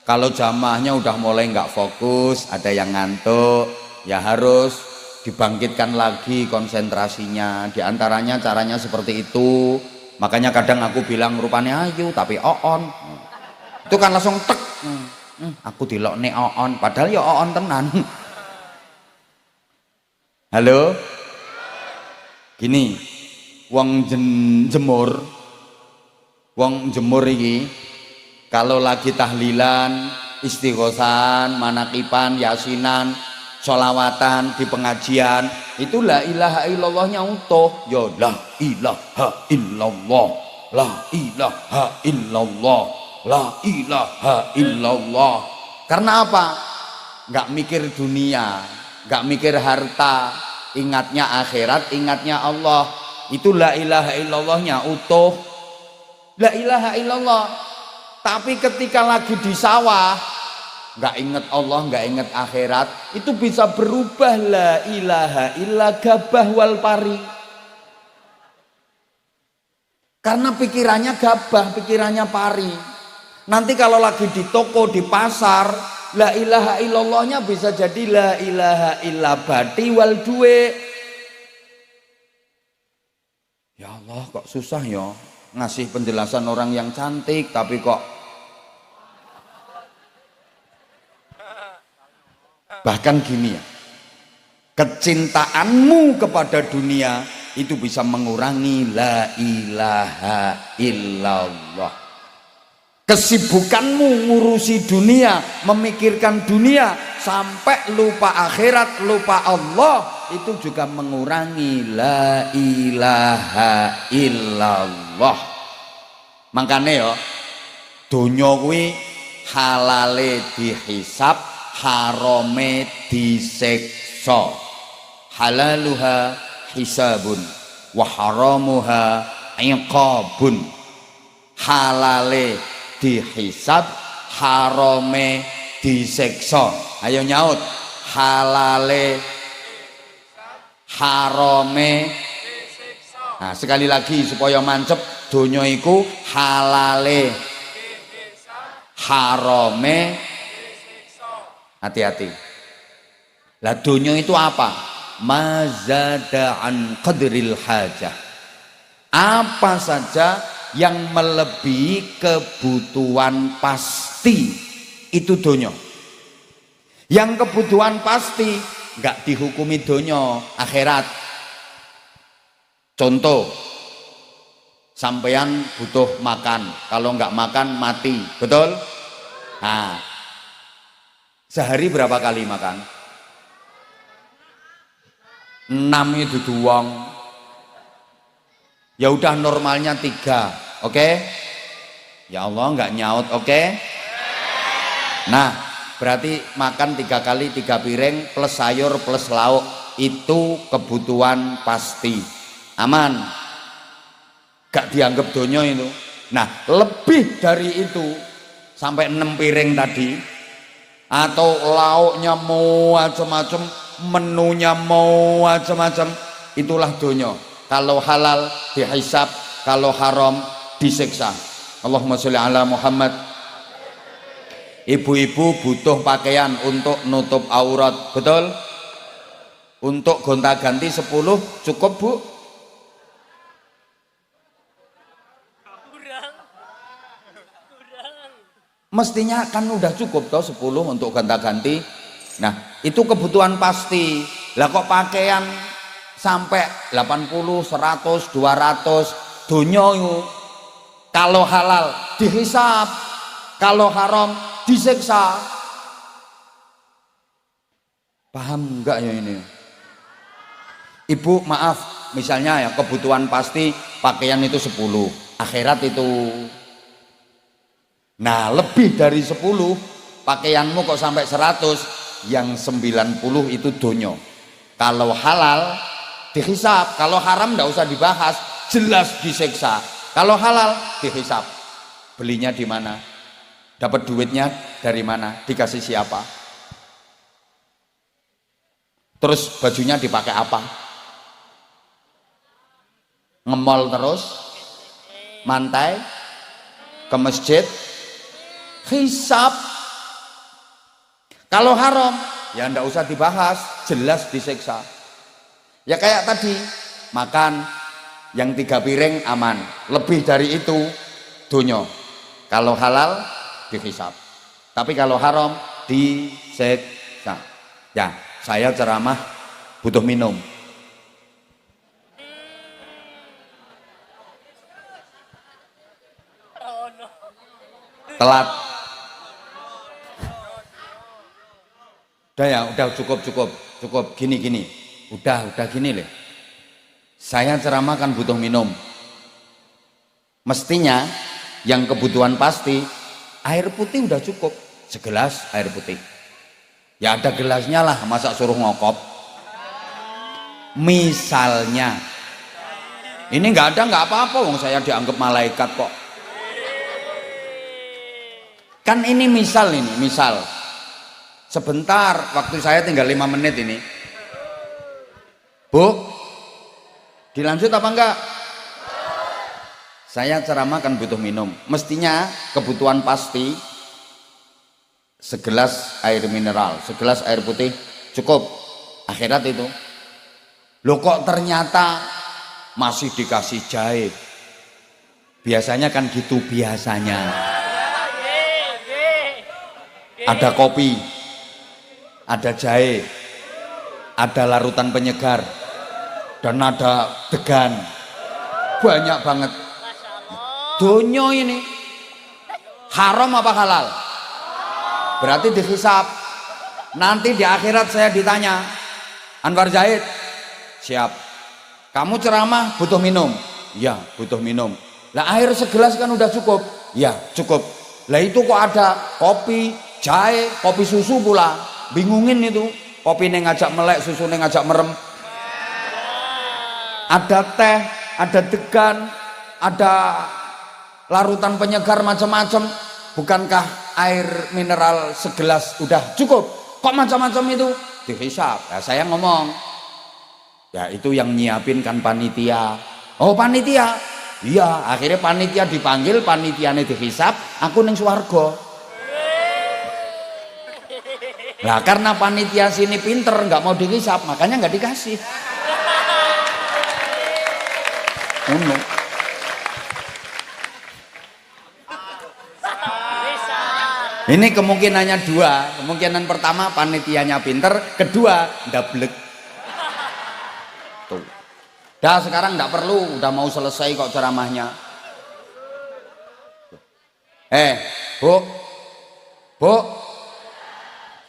Kalau jamaahnya udah mulai nggak fokus, ada yang ngantuk, ya harus dibangkitkan lagi konsentrasinya. Di antaranya caranya seperti itu. Makanya kadang aku bilang rupanya ayu tapi oon. Itu kan langsung tek. Aku dilokne oon, padahal ya oon tenan. Halo? Gini, wong jemur iki kalau lagi tahlilan, istighosan, manakipan, yasinan, sholawatan di pengajian, itu la ilaha illallahnya utuh. Ya la ilaha illallah, la ilaha illallah, la ilaha illallah. Karena apa? Nggak mikir dunia, nggak mikir harta, ingatnya akhirat, ingatnya Allah. Itu la ilaha illallahnya utuh. La ilaha illallah. Tapi ketika lagi di sawah, nggak inget Allah, nggak inget akhirat, itu bisa berubah la ilaha illa gabah wal pari. Karena pikirannya gabah, pikirannya pari. Nanti kalau lagi di toko, di pasar, la ilaha illallahnya bisa jadi la ilaha illa bati wal duwe. Ya Allah, kok susah ya ngasih penjelasan orang yang cantik, tapi kok bahkan gini ya, kecintaanmu kepada dunia itu bisa mengurangi la ilaha illallah. Kesibukanmu ngurusi dunia, memikirkan dunia sampai lupa akhirat, lupa Allah, itu juga mengurangi la ilaha illallah. Makanya ya, dunya kuwi halale dihisab, harame disiksa. Halaluha hisabun wa haramuha iqabun. Halale dihisab, harame disiksa. Ayo nyaut, halale harame disiksa. Nah, sekali lagi supaya mancep, donya iku halale harame disiksa. Hati-hati. Lah donya itu apa? Mazada an qadril hajah. Apa saja yang melebihi kebutuhan pasti itu donya. Yang kebutuhan pasti nggak dihukumi donya, akhirat. Contoh, sampean butuh makan, kalau nggak makan mati, betul? Nah, sehari berapa kali makan? 6 itu doang. Ya udah normalnya 3, oke? Ya Allah nggak nyaut, oke? Nah, berarti makan 3 kali 3 piring plus sayur plus lauk, itu kebutuhan pasti, aman, gak dianggap donya itu. Nah, lebih dari itu sampai 6 piring tadi, atau lauknya mau macam-macam, menunya mau macam-macam, itulah donya. Kalau halal dihisab, kalau haram disiksa. Allahumma sholli ala Muhammad. Ibu-ibu butuh pakaian untuk nutup aurat, betul? Untuk gonta-ganti 10 cukup, Bu? Mestinya kan udah cukup toh 10 untuk gonta-ganti. Nah, itu kebutuhan pasti. Lah kok pakaian sampai 80, 100, 200 donya itu. Kalau halal dihisab, kalau haram disiksa. Paham enggak ya ini? Ibu maaf, misalnya ya kebutuhan pasti pakaian itu 10, akhirat itu. Nah, lebih dari 10 pakaianmu kok sampai 100, yang 90 itu donya. Kalau halal dihisab, kalau haram enggak usah dibahas, jelas disiksa. Kalau halal dihisab. Belinya di mana? Dapat duitnya dari mana? Dikasih siapa? Terus bajunya dipakai apa? Ngemol terus? Mantai? Ke masjid? Hisab. Kalau haram, ya ndak usah dibahas, jelas disiksa. Ya kayak tadi, makan yang 3 piring aman, lebih dari itu donya. Kalau halal dihisab, tapi kalau haram disiksa. Ya, saya ceramah butuh minum. Telat. Udah ya, udah cukup. Gini. Udah gini leh. Saya ceramah kan butuh minum. Mestinya yang kebutuhan pasti air putih udah cukup, segelas air putih. Ya ada gelasnya lah, masa suruh ngokop. Misalnya, ini nggak ada nggak apa-apa, wong saya dianggap malaikat kok. Kan ini misal. Sebentar, waktu saya tinggal 5 menit ini. Bu, dilanjut apa enggak? Saya ceramah kan butuh minum. Mestinya kebutuhan pasti segelas air mineral, segelas air putih cukup. Akhirat itu. Loh kok ternyata masih dikasih jahe. Biasanya kan gitu biasanya. Ada kopi, ada jahe, ada larutan penyegar, dan ada degan. Banyak banget. Donya ini haram apa halal? Berarti dihisab. Nanti di akhirat saya ditanya, Anwar Zaid, siap. Kamu ceramah butuh minum? Ya, butuh minum. Lah air segelas kan udah cukup? Ya, cukup. Lah itu kok ada kopi, jahe, kopi susu pula. Bingungin itu. Kopi yang ngajak melek, susu yang ngajak merem. Ada teh, ada degan, ada larutan penyegar macam-macam. Bukankah air mineral segelas udah cukup? Kok macam-macam itu? Dihisab. Ya, saya ngomong, ya itu yang nyiapin kan panitia. Oh panitia? Iya, akhirnya panitia dipanggil, panitianya dihisab, aku ning swarga. Lah karena panitia sini pinter, nggak mau dihisab, makanya nggak dikasih. Ini kemungkinannya dua. Kemungkinan pertama panitianya pinter, kedua ndablek. Tuh. Dah sekarang nggak perlu, udah mau selesai kok ceramahnya. Bu,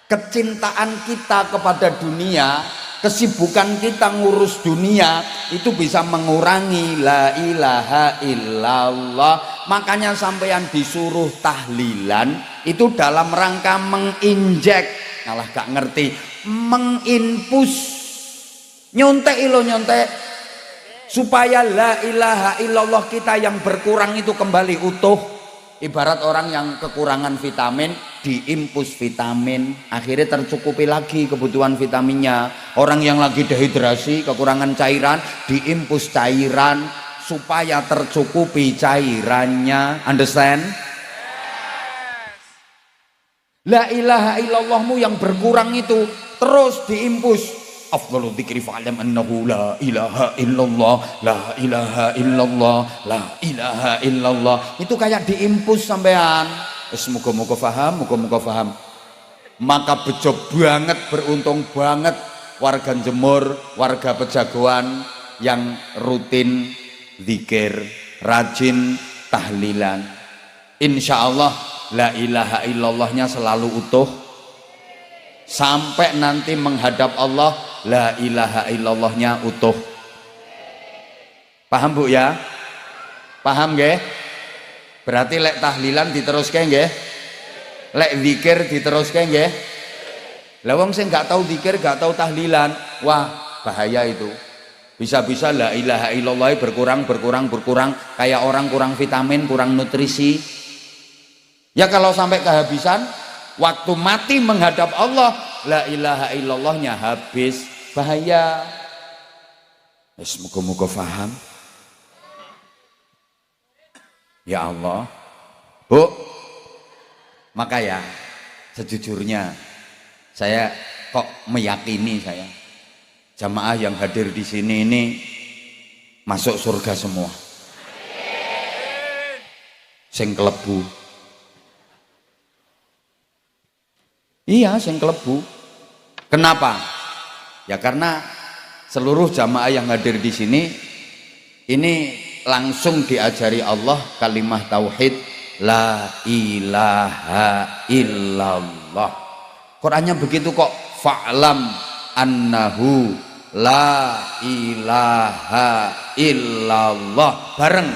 kecintaan kita kepada dunia, kesibukan kita ngurus dunia itu bisa mengurangi la ilaha illallah. Makanya sampeyan disuruh tahlilan itu dalam rangka menginjek, malah gak ngerti, menginpus, nyontek ilo nyontek, supaya la ilaha illallah kita yang berkurang itu kembali utuh. Ibarat orang yang kekurangan vitamin, diimpus vitamin, akhirnya tercukupi lagi kebutuhan vitaminnya. Orang yang lagi dehidrasi, kekurangan cairan, diimpus cairan supaya tercukupi cairannya. Understand? La ilaha illallahmu yang berkurang itu terus diimpus. Afdhalu dzikri fa'lam annahu la ilaha illallah, la ilaha illallah, la ilaha illallah. Itu kayak diimpus sampean. Muga-muga paham, muga-muga paham. Maka bejo banget, beruntung banget warga Jemur, warga Pejagoan yang rutin zikir, rajin tahlilan. Insya Allah la ilaha illallahnya selalu utuh sampai nanti menghadap Allah, la ilaha illallahnya utuh. Paham Bu ya? Paham nggih? Berarti lek tahlilan diteruske nggih? Lek zikir diteruske nggih? Lah wong sing gak tahu zikir, gak tahu tahlilan, wah bahaya itu. Bisa-bisa la ilaha illallah berkurang kayak orang kurang vitamin, kurang nutrisi. Ya kalau sampai kehabisan, waktu mati menghadap Allah, la ilaha illallahnya habis, bahaya. Semoga-moga faham. Ya Allah, Bu. Maka ya, sejujurnya saya kok meyakini saya jamaah yang hadir di sini ini masuk surga semua. Sing klebu. Iya, sing klebu. Kenapa? Ya karena seluruh jamaah yang hadir di sini ini langsung diajari Allah kalimah tauhid la ilaha illallah. Qurannya begitu kok, fa'lam annahu la ilaha illallah, bareng.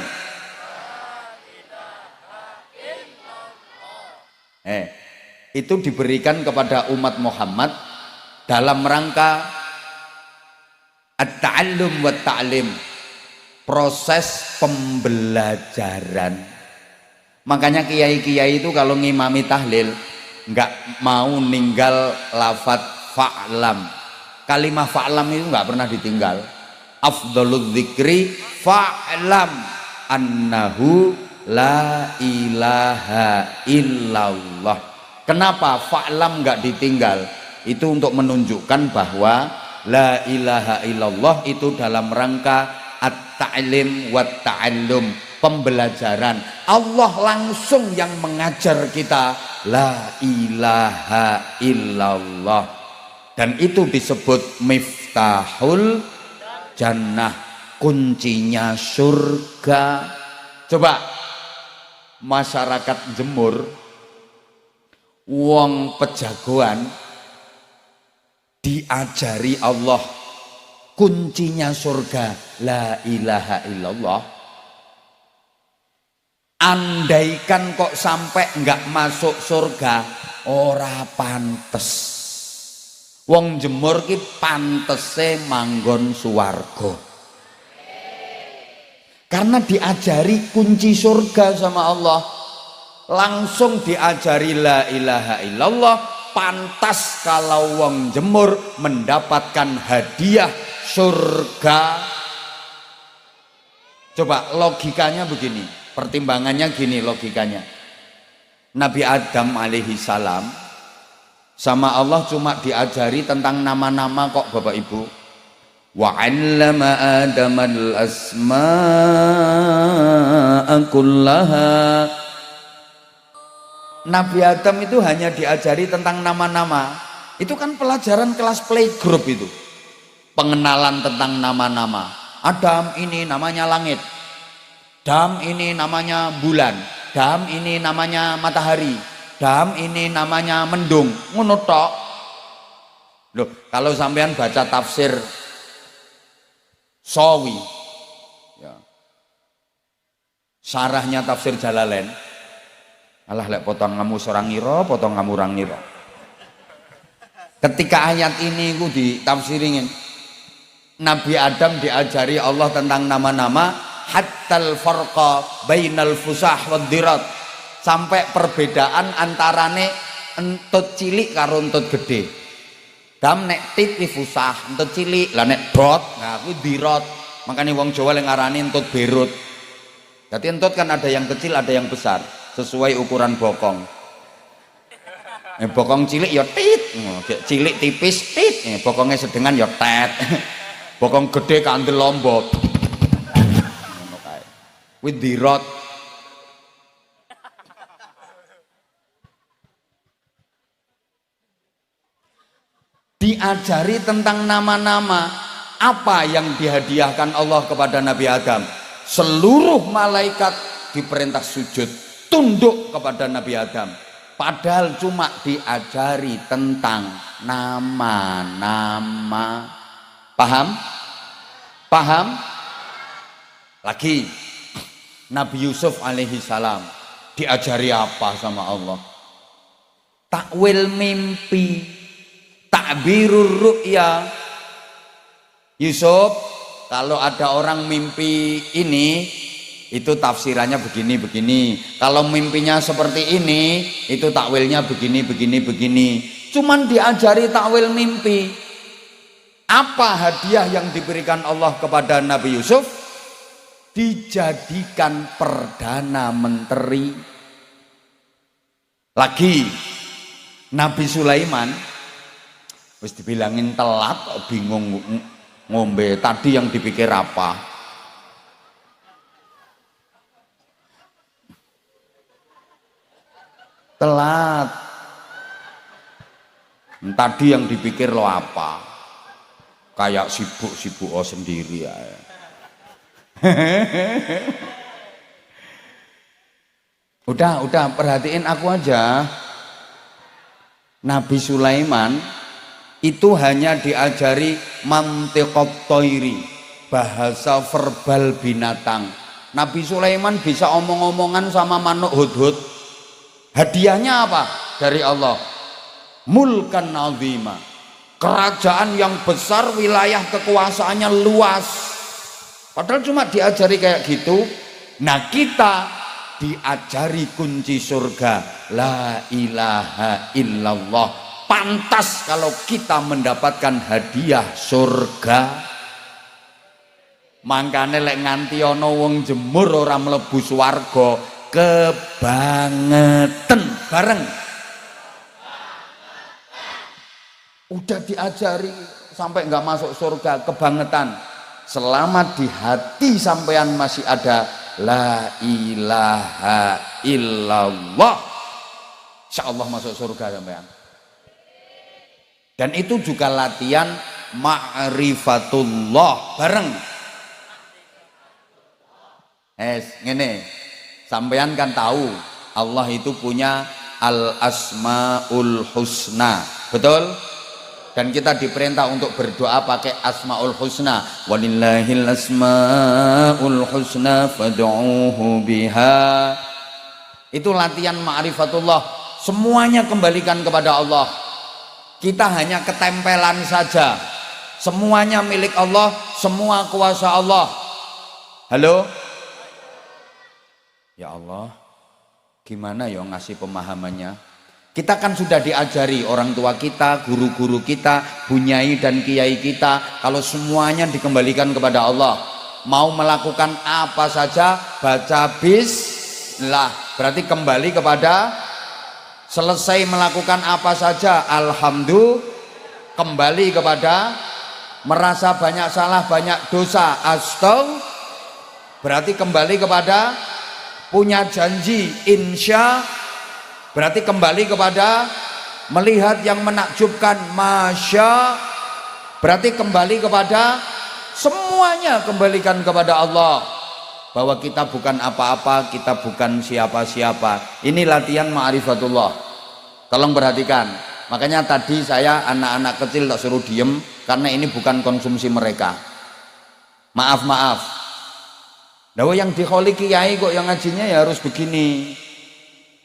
Itu diberikan kepada umat Muhammad dalam rangka at-ta'allum wa ta'lim, proses pembelajaran. Makanya kiai-kiai itu kalau ngimami tahlil nggak mau ninggal lafadz fa'lam. Kalimah fa'lam itu nggak pernah ditinggal. Afdhaludz dzikri fa'lam. annahu la ilaha illallah. Kenapa fa'lam nggak ditinggal? Itu untuk menunjukkan bahwa la ilaha illallah itu dalam rangka at-ta'lim wa ta'allum, pembelajaran. Allah langsung yang mengajar kita la ilaha illallah, dan itu disebut miftahul jannah, kuncinya surga. Coba masyarakat Jemur, wong pejagoan, diajari Allah kuncinya surga la ilaha illallah. Andaikan kok sampai nggak masuk surga, ora pantes. Wong Jemur ki pantese manggon suwarga, karena diajari kunci surga sama Allah. Langsung diajari la ilaha illallah, pantas kalau wong Jemur mendapatkan hadiah surga. Coba logikanya begini, pertimbangannya gini logikanya. Nabi Adam alaihi salam sama Allah cuma diajari tentang nama-nama kok Bapak Ibu. Wa 'allama Adamal asma'a kullaha. Nabi Adam itu hanya diajari tentang nama-nama. Itu kan pelajaran kelas playgroup itu. Pengenalan tentang nama-nama. Adam ini namanya langit. Dam ini namanya bulan. Dam ini namanya matahari. Dam ini namanya mendung. Ngono tok. Loh, kalau sampean baca tafsir Sawi, ya, sarahnya tafsir Jalalain, alah lek potong ngamu sorang ngira, potong ngamu orang ngira. Ketika ayat ini ku ditafsirin, Nabi Adam diajari Allah tentang nama-nama, hattal farqa bainal fusah wad dirat, sampai perbedaan antarane entut cilik karo entut gede. Dam nek tit fusah, entut cilik, lah nek dot, nah ku dirat. Makanya wong Jawa yang ngarani entut berut. Jadi entut kan ada yang kecil, ada yang besar, sesuai ukuran bokong. Bokong cilik ya tit, cilik tipis tit, bokongnya sedengan ya tet. Bokong gede kandel lombok. With the rod. Diajari tentang nama-nama. Apa yang dihadiahkan Allah kepada Nabi Adam? Seluruh malaikat diperintah sujud, tunduk kepada Nabi Adam. Padahal cuma diajari tentang nama-nama. Paham? Paham? Lagi Nabi Yusuf alaihi salam diajari apa sama Allah? Takwil mimpi, takbirur ru'ya. Yusuf, kalau ada orang mimpi ini, itu tafsirannya begini. Kalau mimpinya seperti ini, itu takwilnya begini. Cuman diajari takwil mimpi. Apa hadiah yang diberikan Allah kepada Nabi Yusuf? Dijadikan perdana menteri. Lagi Nabi Sulaiman, wis dibilangin telat, bingung ngombe. Tadi yang dipikir apa? Telat. Tadi yang dipikir lo apa? Kayak sibuk sendiri ya. Udah perhatiin aku aja. Nabi Sulaiman itu hanya diajari mantiqat thairi, bahasa verbal binatang. Nabi Sulaiman bisa omong-omongan sama manuk hudhud. Hadiahnya apa? Dari Allah. Mulkan azima, kerajaan yang besar, wilayah kekuasaannya luas. Padahal cuma diajari kayak gitu. Nah, kita diajari kunci surga, la ilaha illallah. Pantas kalau kita mendapatkan hadiah surga. Mangkane lek nganti ana wong jemur ora mlebu swarga kebangetan bareng. Udah diajari sampai nggak masuk surga kebangetan. Selama di hati sampean masih ada la ilaha illallah, insyaallah masuk surga sampean. Dan itu juga latihan ma'rifatullah bareng. Ngene, sampean kan tahu Allah itu punya al asmaul husna, betul? Dan kita diperintah untuk berdoa pakai asmaul husna. Walillahil asmaul husna fad'uuhu biha. Itu latihan ma'rifatullah. Semuanya kembalikan kepada Allah. Kita hanya ketempelan saja. Semuanya milik Allah, semua kuasa Allah. Halo? Ya Allah, gimana ya ngasih pemahamannya? Kita kan sudah diajari orang tua kita, guru-guru kita, bunyai dan kiai kita, kalau semuanya dikembalikan kepada Allah. Mau melakukan apa saja baca bismillah, berarti kembali kepada. Selesai melakukan apa saja alhamdulillah, kembali kepada. Merasa banyak salah, banyak dosa, astagfirullah, berarti kembali kepada. Punya janji insya, berarti kembali kepada. Melihat yang menakjubkan masya, berarti kembali kepada. Semuanya kembalikan kepada Allah, bahwa kita bukan apa-apa, kita bukan siapa-siapa. Ini latihan ma'rifatullah. Tolong perhatikan. Makanya tadi saya anak-anak kecil tak suruh diem, karena ini bukan konsumsi mereka. Maaf. Nah, yang dikholi kiai kok yang ngajinya ya harus begini.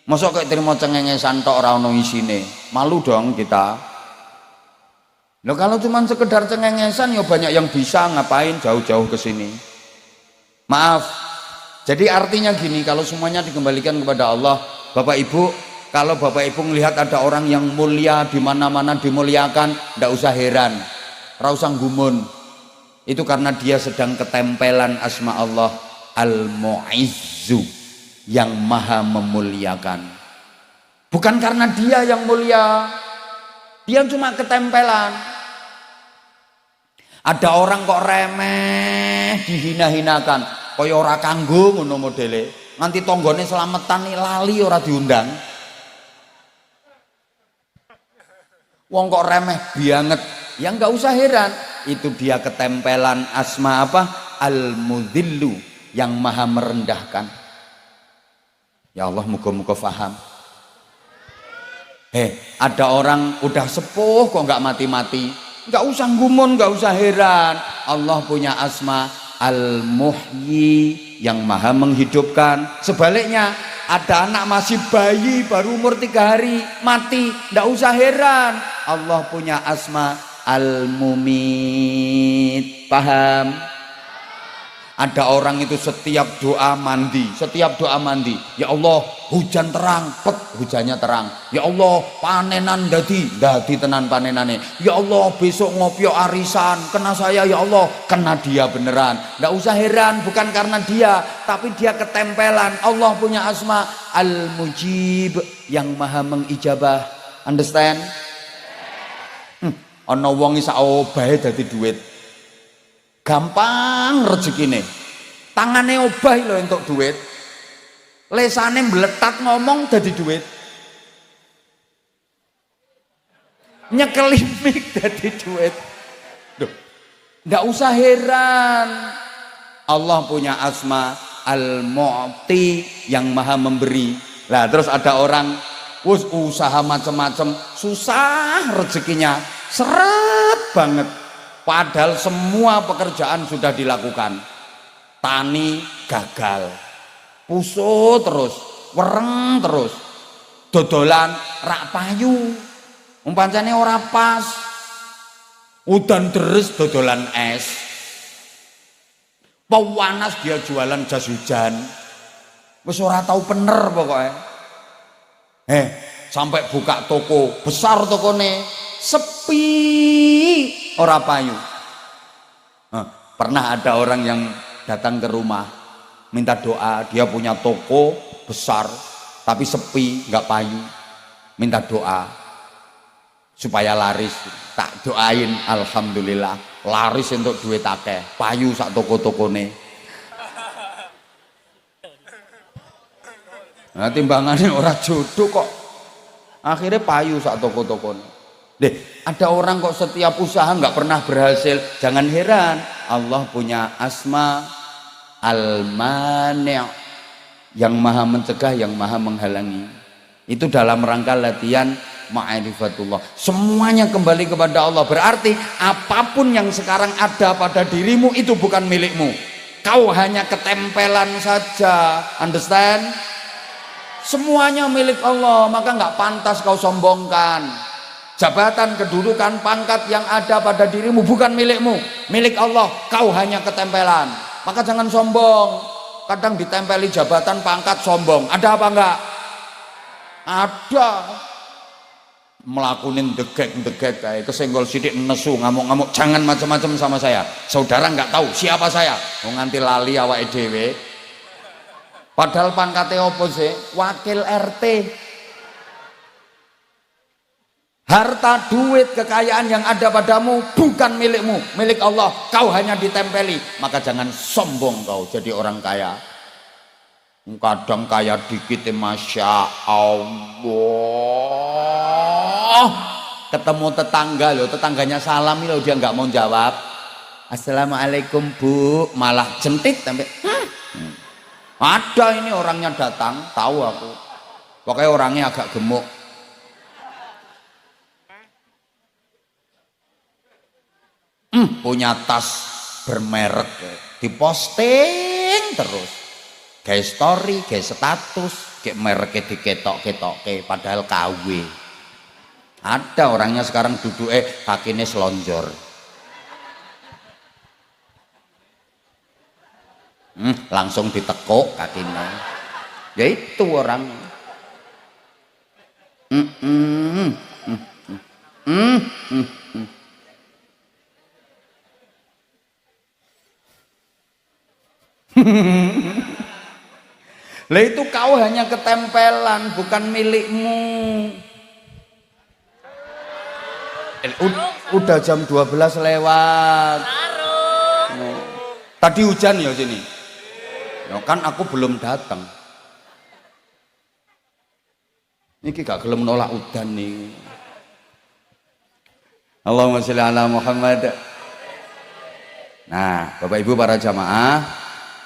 Masa kayak terima cengengesan tok ora ono isine. Malu dong kita. Loh, kalau cuma sekedar cengengesan ya banyak yang bisa, ngapain jauh-jauh ke sini. Maaf. Jadi artinya gini, kalau semuanya dikembalikan kepada Allah, Bapak Ibu, kalau Bapak Ibu melihat ada orang yang mulia di mana-mana dimuliakan, ndak usah heran. Ora usah gumun. Itu karena dia sedang ketempelan asma Allah Al-Mu'izzu, yang maha memuliakan. Bukan karena dia yang mulia, dia cuma ketempelan. Ada orang kok remeh, dihina-hinakan, kaya ora kanggo ngono modele, nganti tanggane selametan lali ora diundang. Wong kok remeh banget, ya nggak usah heran, itu dia ketempelan asma apa? Al-Mudzillu, yang maha merendahkan. Ya Allah, muga-muga faham. Ada orang udah sepuh kok nggak mati-mati, nggak usah gumun, nggak usah heran. Allah punya asma Al-Muhyi, yang maha menghidupkan. Sebaliknya, ada anak masih bayi baru umur 3 hari mati, nggak usah heran. Allah punya asma Al-Mumit. Paham? Ada orang itu setiap doa mandi, ya Allah hujan terang, pet hujannya terang. Ya Allah panenan dadi tenan panenane. Ya Allah besok ngopyo arisan, kena saya, ya Allah kena dia beneran. Nggak usah heran, bukan karena dia, tapi dia ketempelan. Allah punya asma Al-Mujib, yang maha mengijabah. Understand? Ana wong isa obahe dadi duit. Gampang rezekine, tangane obah lho untuk duit, lesane mbletat ngomong dadi duit, nyekeli mik dadi duit. Duh, nggak usah heran. Allah punya asma Al-Mu'ti, yang maha memberi. Lah terus ada orang usaha macam-macam, susah rezekinya, seret banget. Padahal semua pekerjaan sudah dilakukan. Tani gagal, puso terus, wereng terus, dodolan rak payu, umpancane ora pas, udan deres dodolan es, panas dia jualan jas hujan, wis ora tau bener pokoknya. Sampai buka toko besar, tokone sepi, ora payu. Pernah ada orang yang datang ke rumah minta doa, dia punya toko besar tapi sepi, nggak payu, minta doa supaya laris. Tak doain, alhamdulillah laris untuk duit akeh, payu sak toko-tokone. Nah timbangannya orang jodoh kok akhirnya payu sak toko-tokone. Deh, ada orang kok setiap usaha nggak pernah berhasil. Jangan heran, Allah punya asma al-mani', yang maha mencegah, yang maha menghalangi. Itu dalam rangka latihan ma'rifatullah. Semuanya kembali kepada Allah. Berarti apapun yang sekarang ada pada dirimu itu bukan milikmu, kau hanya ketempelan saja. Understand? Semuanya milik Allah, maka nggak pantas kau sombongkan. Jabatan, kedudukan, pangkat yang ada pada dirimu bukan milikmu, milik Allah. Kau hanya ketempelan, maka jangan sombong. Kadang ditempeli jabatan, pangkat, sombong. Ada apa enggak? Ada. Melakukan degek kayak kesenggol sidik, nesu, ngamuk-ngamuk. Jangan macam-macam sama saya. Saudara nggak tahu siapa saya, mau nganti lali awake dhewe. Padahal pangkatnya apa sih? Wakil RT. Harta, duit, kekayaan yang ada padamu bukan milikmu, milik Allah. Kau hanya ditempeli, maka jangan sombong kau jadi orang kaya. Kadang kaya dikit, masya Allah. Ketemu tetangga loh, tetangganya salam loh, dia nggak mau jawab. Assalamualaikum bu, malah jentit sampai. Ada ini orangnya datang, tahu aku. Pokoknya orangnya agak gemuk. Punya tas bermerek, diposting terus, kayak story, kayak status, kayak mereknya diketok-ketoke, padahal KW. Ada orangnya sekarang duduk kakinya selonjor. Langsung ditekuk kakinya. Ya itu orang. Lah itu kau hanya ketempelan, bukan milikmu. Udah jam 12 lewat. Tadi hujan ya sini. Ya kan aku belum datang. Niki gak gelem nolak udan nih. Allahumma sholli ala Muhammad. Nah, Bapak Ibu para jamaah,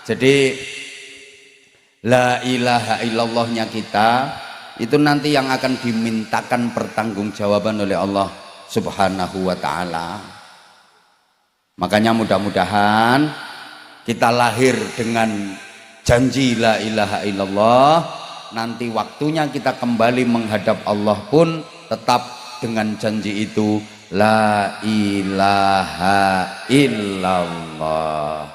jadi la ilaha illallahnya kita itu nanti yang akan dimintakan pertanggungjawaban oleh Allah Subhanahu wa ta'ala. Makanya mudah-mudahan kita lahir dengan janji la ilaha illallah, nanti waktunya kita kembali menghadap Allah pun tetap dengan janji itu, la ilaha illallah.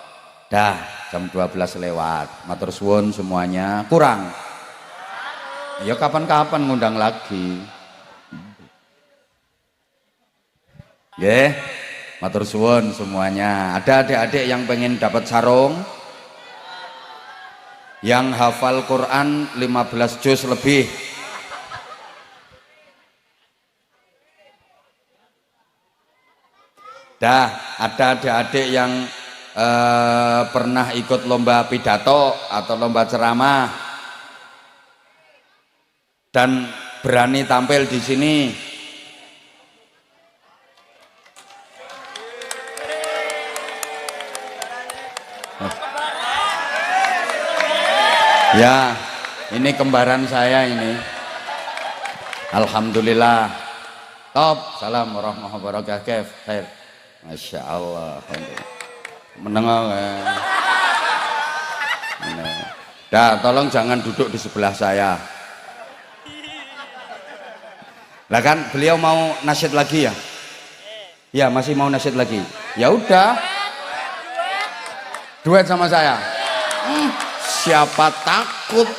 Dah jam 12 lewat, matur suwun semuanya. Kurang ya kapan-kapan ngundang lagi. Matur suwun semuanya. Ada adik-adik yang pengen dapat sarung, yang hafal Quran 15 juz lebih. Dah ada adik-adik yang pernah ikut lomba pidato atau lomba ceramah dan berani tampil di sini. Ya, ini kembaran saya ini. Alhamdulillah. Top. Salam warahmatullahi wabarakatuh. Khair. Masya Allah. Menengok dah, tolong jangan duduk di sebelah saya. Lah kan beliau mau nasyid lagi ya? Ya masih mau nasyid lagi. Ya udah, duet sama saya. Siapa takut?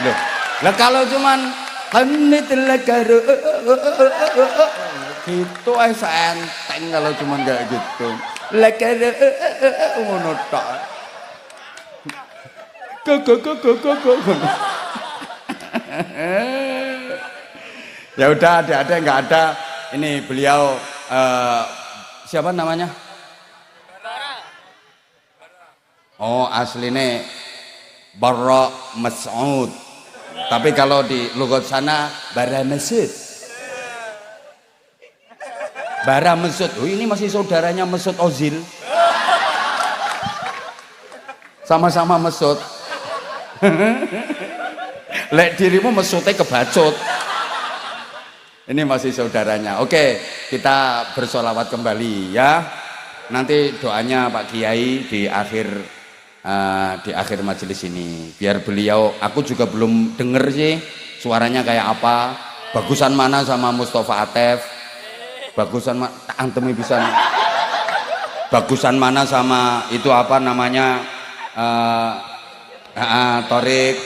Loh, lah kalau cuman gitu enteng kalau cuma kayak gitu. Lek ngono tok. Go. Ya udah, ada nggak ada. Ini beliau siapa namanya? Oh, aslinya Barra Mas'ud. Tapi kalau di lugat sana Bara Mesud. Bara Mesud. Oh, ini masih saudaranya Mesut Ozil. Sama-sama Mesut. Lek dirimu Mesutnya kebacut. Ini masih saudaranya. Oke, kita bersolawat kembali ya. Nanti doanya Pak Kiai di akhir majelis ini. Biar beliau, aku juga belum denger sih suaranya kayak apa. Bagusan mana sama Mustafa Atef? Bagusan mana? Antemi bisa. Bagusan mana sama itu apa namanya? Torik,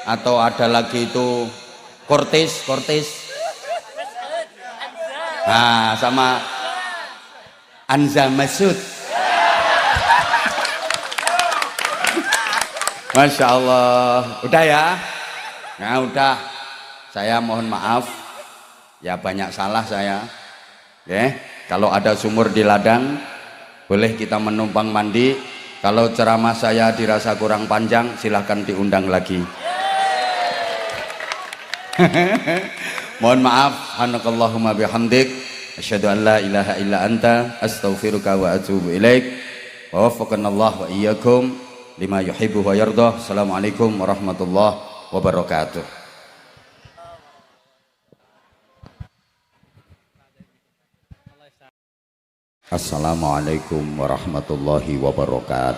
atau ada lagi itu Kortis. Nah, sama Anza Masud. Masya Allah. Udah ya? Nah udah. Saya mohon maaf. Ya banyak salah saya. Kalau ada sumur di ladang, boleh kita menumpang mandi. Kalau ceramah saya dirasa kurang panjang, silahkan diundang lagi. Mohon maaf. Subhanakallahumma bihamdik, asyhadu an la ilaha illa anta, astaghfiruka wa atubu ilaik. Wa waffaqanallahu wa iyyakum lima yuhibbu wa yardah. Assalamualaikum warahmatullahi wabarakatuh. Assalamualaikum warahmatullahi wabarakatuh.